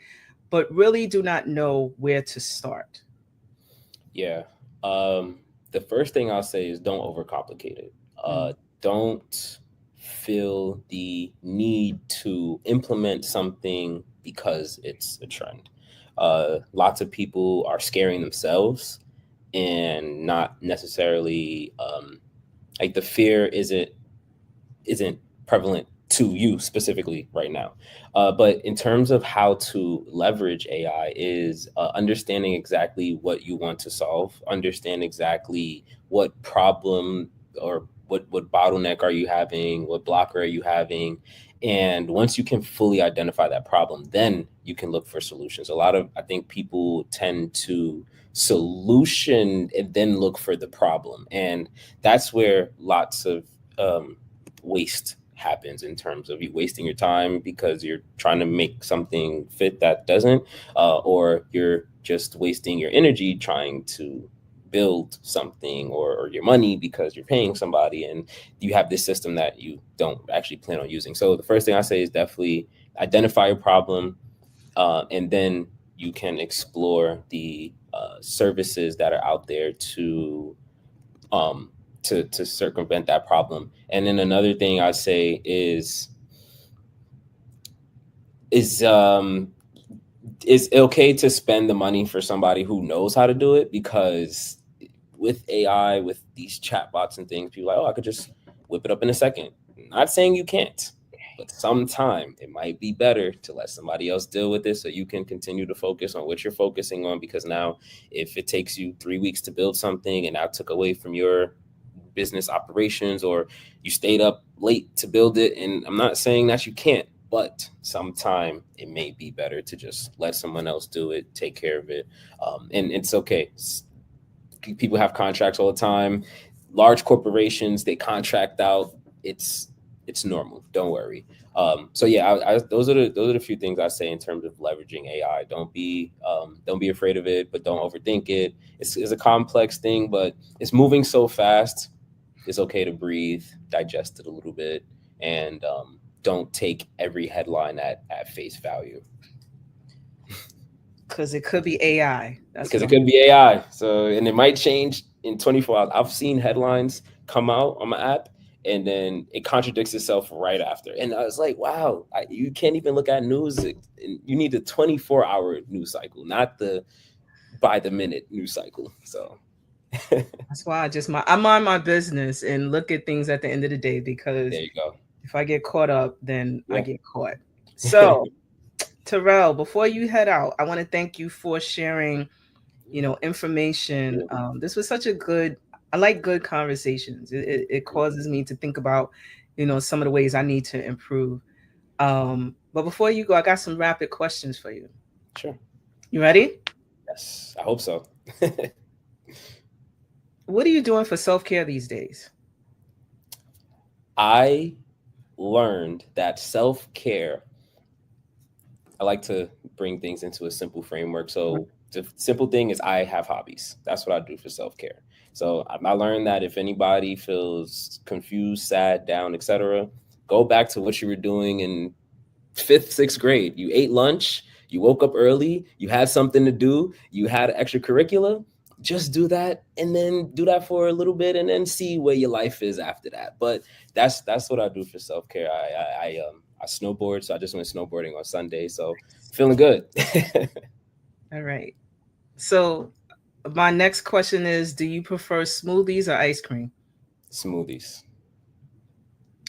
but really do not know where to start? Yeah. The first thing I'll say is don't overcomplicate it. Don't feel the need to implement something because it's a trend. Lots of people are scaring themselves and not necessarily like the fear isn't prevalent to you specifically right now. But in terms of how to leverage AI is understanding exactly what you want to solve, understand exactly what problem or what bottleneck are you having, what blocker are you having. And once you can fully identify that problem, then you can look for solutions. I think people tend to solution and then look for the problem. And that's where lots of waste happens, in terms of you wasting your time because you're trying to make something fit that doesn't, or you're just wasting your energy trying to build something, or your money because you're paying somebody and you have this system that you don't actually plan on using. So the first thing I say is definitely identify your problem, and then you can explore the services that are out there to circumvent that problem. And then another thing I say is it's okay to spend the money for somebody who knows how to do it, because with AI, with these chatbots and things, people are like, oh, I could just whip it up in a second. Not saying you can't, but sometime it might be better to let somebody else deal with it so you can continue to focus on what you're focusing on. Because now, if it takes you 3 weeks to build something and that took away from your business operations, or you stayed up late to build it, and I'm not saying that you can't, but sometime it may be better to just let someone else do it, take care of it. And it's okay. People have contracts all the time. Large corporations, they contract out. It's normal. Don't worry. So yeah, those are the few things I say in terms of leveraging AI. Don't be afraid of it, but don't overthink it. It's a complex thing, but it's moving so fast. It's okay to breathe, digest it a little bit, and don't take every headline at face value. Because it could be AI. Because it could be AI. So, and it might change in 24 hours. I've seen headlines come out on my app, and then it contradicts itself right after. And I was like, wow, you can't even look at news. You need a 24-hour news cycle, not the by the minute news cycle. So that's why I mind my business and look at things at the end of the day, because there you go. If I get caught up, then I get caught. So Terrell, before you head out, I want to thank you for sharing, information. This was such a I like good conversations. It causes me to think about, some of the ways I need to improve. But before you go, I got some rapid questions for you. Sure. You ready? Yes, I hope so. What are you doing for self-care these days? I learned that self-care, I like to bring things into a simple framework. So the simple thing is I have hobbies. That's what I do for self-care. So I learned that if anybody feels confused, sad, down, etc., go back to what you were doing in 5th, 6th grade. You ate lunch, you woke up early, you had something to do, you had extracurricular. Just do that, and then do that for a little bit, and then see where your life is after that. But that's what I do for self-care. I snowboard, so I just went snowboarding on Sunday, so feeling good. All right. So my next question is, do you prefer smoothies or ice cream? Smoothies.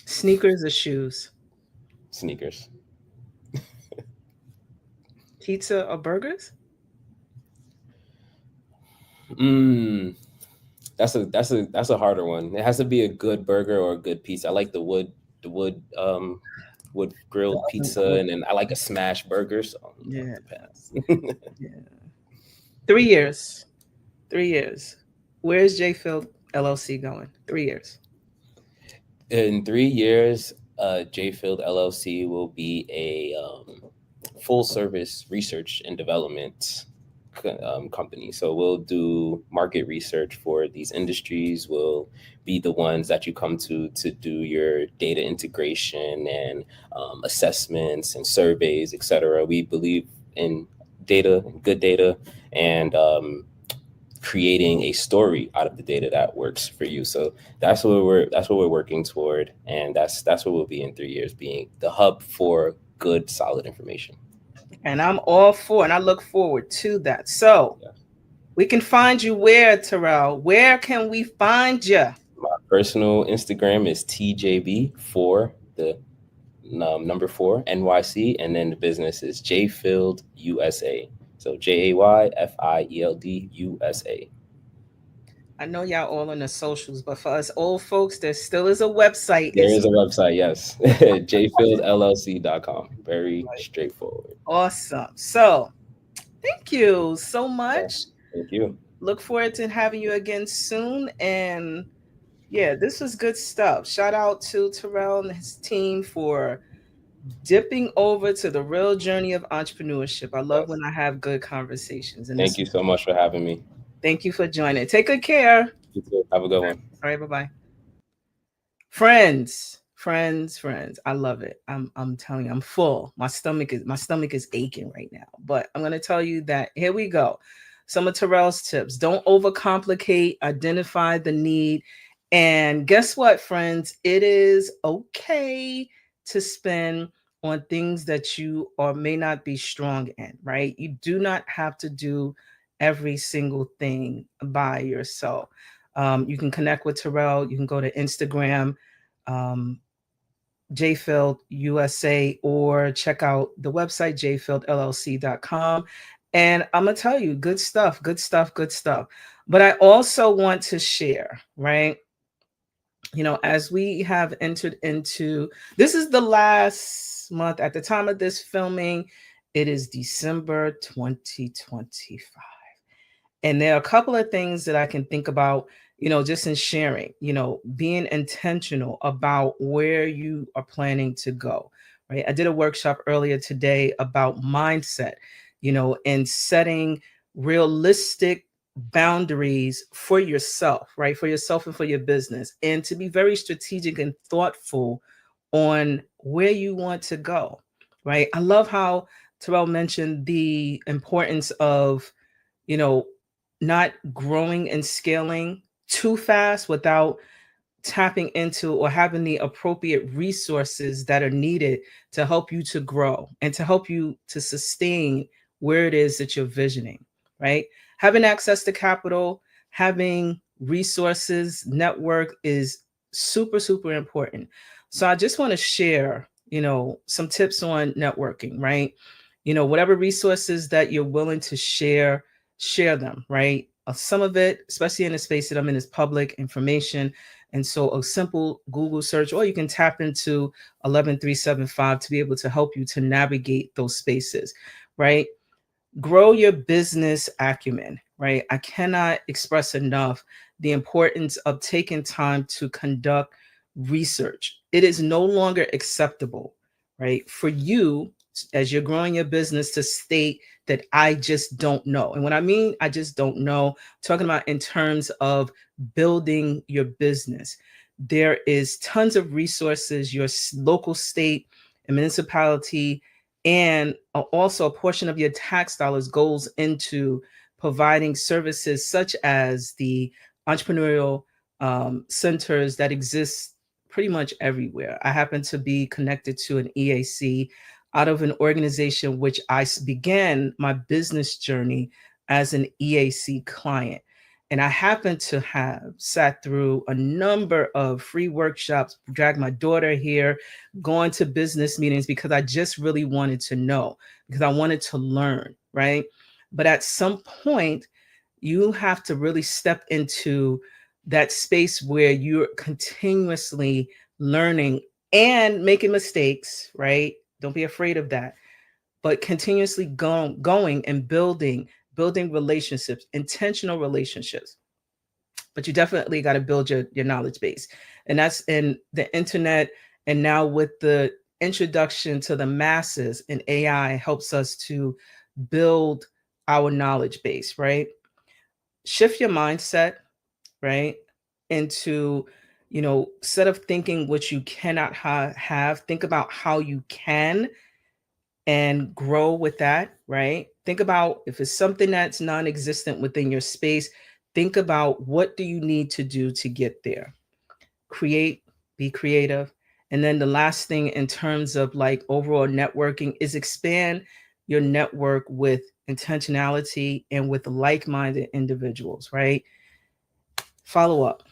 Sneakers or shoes? Sneakers. Pizza or burgers? That's a harder one. It has to be a good burger or a good pizza. I like the wood grilled pizza, and then I like a smash burger. So yeah. Yeah. 3 years. 3 years. Where's J-Field LLC going? 3 years. In 3 years, J-Field LLC will be a full service research and development company. So we'll do market research for these industries. We'll be the ones that you come to do your data integration and assessments and surveys, etc. We believe in data, good data, and creating a story out of the data that works for you. So that's what we're working toward, and that's what we'll be in 3 years, being the hub for good, solid information. And I'm all for, and I look forward to that. So we can find you where, Terrell? Where can we find you? My personal Instagram is TJB4, the number 4 NYC, and then the business is Jfield USA. So JAYFIELD USA. I know y'all all on the socials, but for us old folks, there still is a website. There is a website, yes. jfieldllc.com. Very straightforward. Awesome. So thank you so much. Thank you. Look forward to having you again soon. And yeah, this was good stuff. Shout out to Terrell and his team for dipping over to the real journey of entrepreneurship. I love when I have good conversations. And thank you so much for having me. Thank you for joining. Take good care. You too. Have a good one. All right, bye-bye. Friends, friends, I love it. I'm telling you, I'm full. My stomach is aching right now. But I'm gonna tell you that here we go. Some of Terrell's tips. Don't overcomplicate, identify the need. And guess what, friends? It is okay to spend on things that you or may not be strong in, right? You do not have to do every single thing by yourself. You can connect with Terrell. You can go to Instagram, um, JField USA, or check out the website, jfieldllc.com. And I'm going to tell you, good stuff, good stuff, good stuff. But I also want to share, right? As we have entered into, this is the last month at the time of this filming, it is December 2025. And there are a couple of things that I can think about, just in sharing, being intentional about where you are planning to go, right? I did a workshop earlier today about mindset, and setting realistic boundaries for yourself, right? For yourself and for your business, and to be very strategic and thoughtful on where you want to go, right? I love how Terrell mentioned the importance of, you know, not growing and scaling too fast without tapping into or having the appropriate resources that are needed to help you to grow and to help you to sustain where it is that you're visioning, right? Having access to capital, having resources, network is super, super important. So I just want to share, some tips on networking, right? Whatever resources that you're willing to share them, right? Some of it, especially in the space that I'm in, is public information. And so a simple Google search, or you can tap into 11375 to be able to help you to navigate those spaces, right? Grow your business acumen, right? I cannot express enough the importance of taking time to conduct research. It is no longer acceptable, right, for you as you're growing your business to state that I just don't know. And when I mean I just don't know, I'm talking about in terms of building your business. There is tons of resources, your local, state, and municipality, and also a portion of your tax dollars goes into providing services such as the entrepreneurial centers that exist pretty much everywhere. I happen to be connected to an EAC out of an organization which I began my business journey as an EAC client. And I happen to have sat through a number of free workshops, dragged my daughter here, going to business meetings because I just really wanted to know, because I wanted to learn, right? But at some point, you have to really step into that space where you're continuously learning and making mistakes, right? Don't be afraid of that, but continuously going and building relationships, intentional relationships. But you definitely got to build your knowledge base. And that's in the internet. And now with the introduction to the masses, and AI helps us to build our knowledge base, right? Shift your mindset, right? Into, instead of thinking what you cannot have, think about how you can and grow with that, right? Think about if it's something that's non-existent within your space, think about what do you need to do to get there. Create, be creative. And then the last thing in terms of like overall networking is expand your network with intentionality and with like-minded individuals, right? Follow up.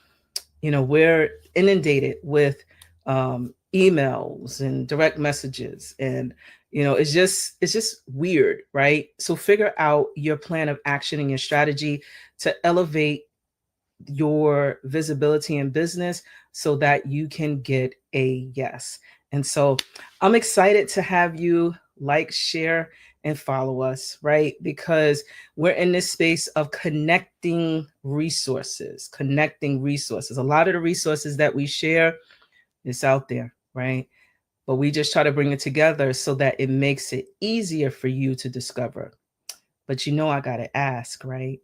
We're inundated with emails and direct messages, and it's just weird, right? So figure out your plan of action and your strategy to elevate your visibility in business so that you can get a yes. And so I'm excited to have you like, share, and follow us, right? Because we're in this space of connecting resources. A lot of the resources that we share is out there, right? But we just try to bring it together so that it makes it easier for you to discover. But I got to ask, right?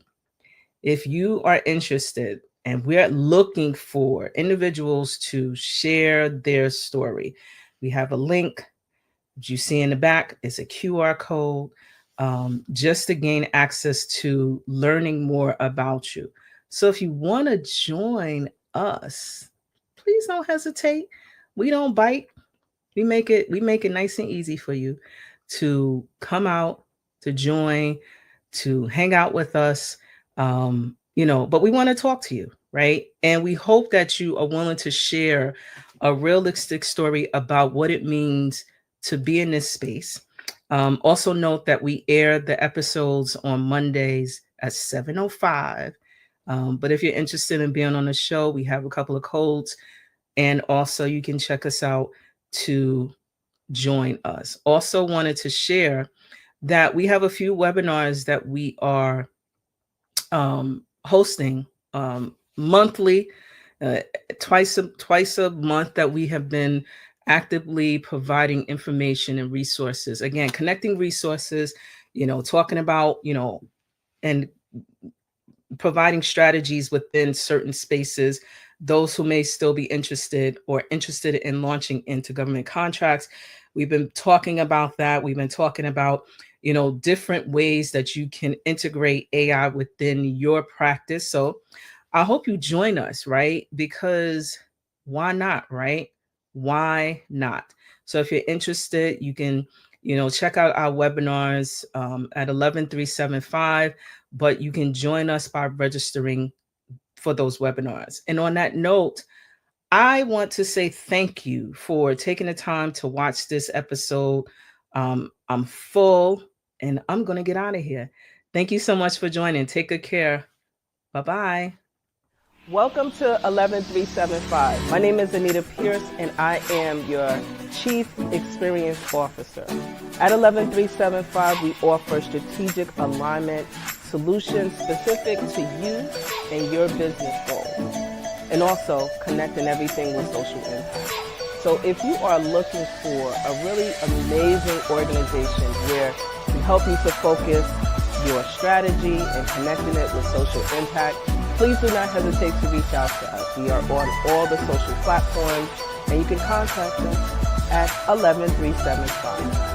If you are interested And we're looking for individuals to share their story. We have a link that you see in the back. It's a QR code, just to gain access to learning more about you. So if you want to join us, please don't hesitate. We don't bite. We make it nice and easy for you to come out, to join, to hang out with us. But we want to talk to you, right? And we hope that you are willing to share a realistic story about what it means to be in this space. Also note that we air the episodes on Mondays at 7:05. But if you're interested in being on the show, we have a couple of codes. And also you can check us out to join us. Also wanted to share that we have a few webinars that we are hosting monthly, twice a month, that we have been actively providing information and resources. Again, connecting resources, talking about, and providing strategies within certain spaces. Those who may still be interested in launching into government contracts. We've been talking about that. We've been talking about, different ways that you can integrate AI within your practice. So I hope you join us, right? Because why not, right? Why not? So if you're interested, you can, check out our webinars at 11375, but you can join us by registering for those webinars. And on that note, I want to say thank you for taking the time to watch this episode. I'm full and I'm going to get out of here. Thank you so much for joining. Take good care. Bye-bye. Welcome to 11375. My name is Anita Pierce, and I am your Chief Experience Officer. At 11375, we offer strategic alignment solutions specific to you and your business goals, and also connecting everything with social impact. So if you are looking for a really amazing organization where we help you to focus your strategy and connecting it with social impact, please do not hesitate to reach out to us. We are on all the social platforms, and you can contact us at 11375.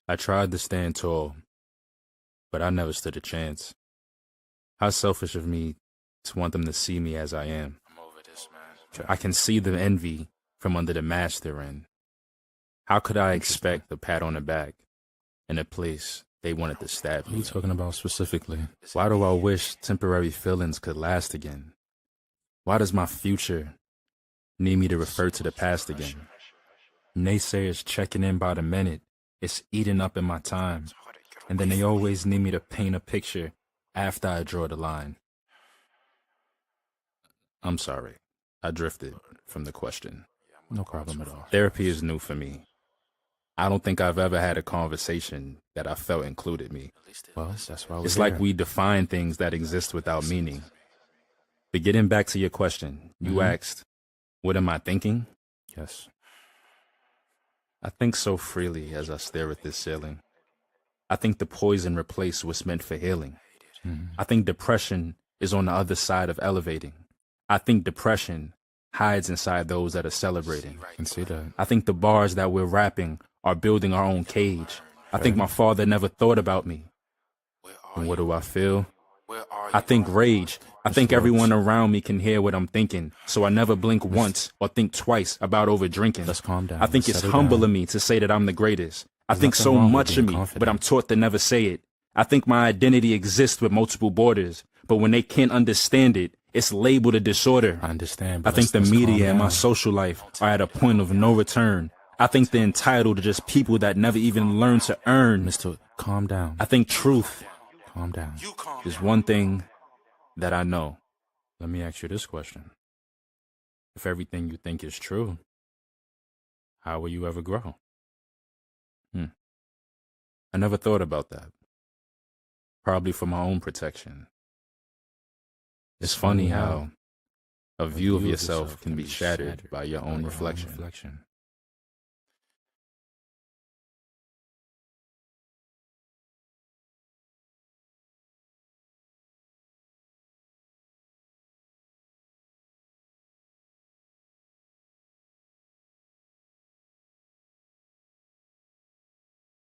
I tried to stand tall, but I never stood a chance. How selfish of me to want them to see me as I am. I'm over this, man. I can see the envy from under the mask they're in. How could I expect a pat on the back in a place they wanted to stab me? What are you talking about specifically? Why do I wish temporary feelings could last again? Why does my future need me to refer to the past again? Naysayers checking in by the minute. It's eating up in my time. And then they always need me to paint a picture after I draw the line. I'm sorry. I drifted from the question. No problem at all. Therapy is new for me. I don't think I've ever had a conversation that I felt included me. Well, that's why it's like we define things that exist without meaning. But getting back to your question, you asked, what am I thinking? Yes. I think so freely as I stare at this ceiling. I think the poison replaced what's meant for healing. I think depression is on the other side of elevating. I think depression hides inside those that are celebrating. I can see that. I think the bars that we're rapping are building our own cage. I think my father never thought about me. And what do I feel? I think rage. I think everyone around me can hear what I'm thinking, so I never blink once or think twice about over drinking. Let's calm down. I think it's humble of me to say that I'm the greatest. I think so much of me, but I'm taught to never say it. I think my identity exists with multiple borders, but when they can't understand it, it's labeled a disorder. I understand. I think the media and my social life are at a point of no return. I think they're entitled to just people that never even learn to earn. Mr. Calm down. I think truth. Calm down. There's one thing that I know. Let me ask you this question. If everything you think is true, How will you ever grow? I never thought about that. Probably for my own protection. It's funny how a view of yourself can be shattered by your own reflection.